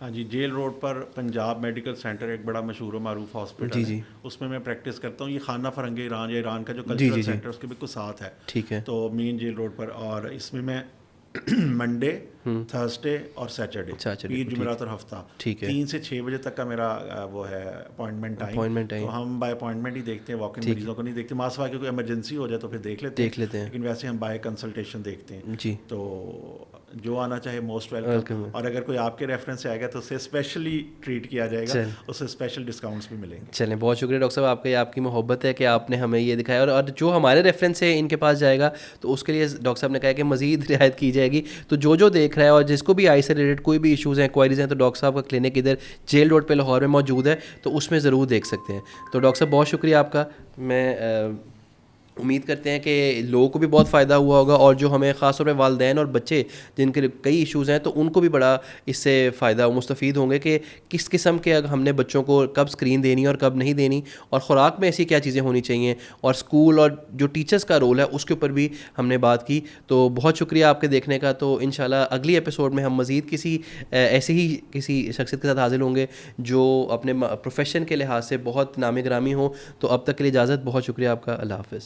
ہاں جی, جیل روڈ پر پنجاب میڈیکل سینٹر ایک بڑا مشہور و معروف ہاسپٹل ہے, اس میں پریکٹس کرتا ہوں. یہ خانہ فرنگ ایران یا ایران کا جو کلچرل سینٹر اس کے بالکل ساتھ ہے. ٹھیک ہے. تو مین جیل روڈ پر, اور اس میں منڈے، تھرسڈے اور سیٹرڈے، پیر جمعرات اور ہفتہ، 3 سے 6 بجے تک کا میرا وہ ہے اپوائنٹمنٹ ٹائم. تو ہم بائی اپوائنٹمنٹ ہی دیکھتے ہیں، واک ان مریضوں کو نہیں دیکھتے. ماسوا کی کوئی ایمرجنسی ہو جائے تو پھر دیکھ لیتے ہیں، لیکن ویسے ہم بائی کنسلٹیشن دیکھتے ہیں. جی تو جو آنا چاہے موسٹ ویلکم. اور اگر کوئی آپ کے ریفرنس سے آئے گا تو اسے اسپیشلی ٹریٹ کیا جائے گا، اسے اسپیشل ڈسکاؤنٹس بھی ملیں گے. چلیں بہت شکریہ ڈاکٹر صاحب، آپ کی محبت ہے کہ آپ نے ہمیں یہ دکھایا. اور جو ہمارے ریفرنس سے ان کے پاس جائے گا تو اس کے لیے ڈاکٹر صاحب نے کہا کہ مزید رعایت کی جائے گی. تو جو دیکھ رہا ہے اور جس کو بھی آئی سے ریلیٹڈ کوئی بھی ایشوز ہیں، کوائریز ہیں، تو ڈاکٹر صاحب کا کلینک ادھر جیل روڈ پہ لاہور میں موجود ہے، تو اس میں ضرور دیکھ سکتے ہیں. تو ڈاکٹر صاحب بہت شکریہ آپ کا. میں امید کرتے ہیں کہ لوگوں کو بھی بہت فائدہ ہوا ہوگا، اور جو ہمیں خاص طور پہ والدین اور بچے جن کے کئی ایشوز ہیں تو ان کو بھی بڑا اس سے فائدہ مستفید ہوں گے کہ کس قسم کے ہم نے بچوں کو کب اسکرین دینی اور کب نہیں دینی، اور خوراک میں ایسی کیا چیزیں ہونی چاہیے، اور اسکول اور جو ٹیچرس کا رول ہے اس کے اوپر بھی ہم نے بات کی. تو بہت شکریہ آپ کے دیکھنے کا. تو انشاءاللہ اگلی ایپیسوڈ میں ہم مزید کسی ایسے ہی کسی شخصیت کے ساتھ حاضر ہوں گے جو اپنے پروفیشن کے لحاظ سے بہت نام گرامی ہوں. تو اب تک کے لیے اجازت. بہت شکریہ آپ کا. اللہ حافظ.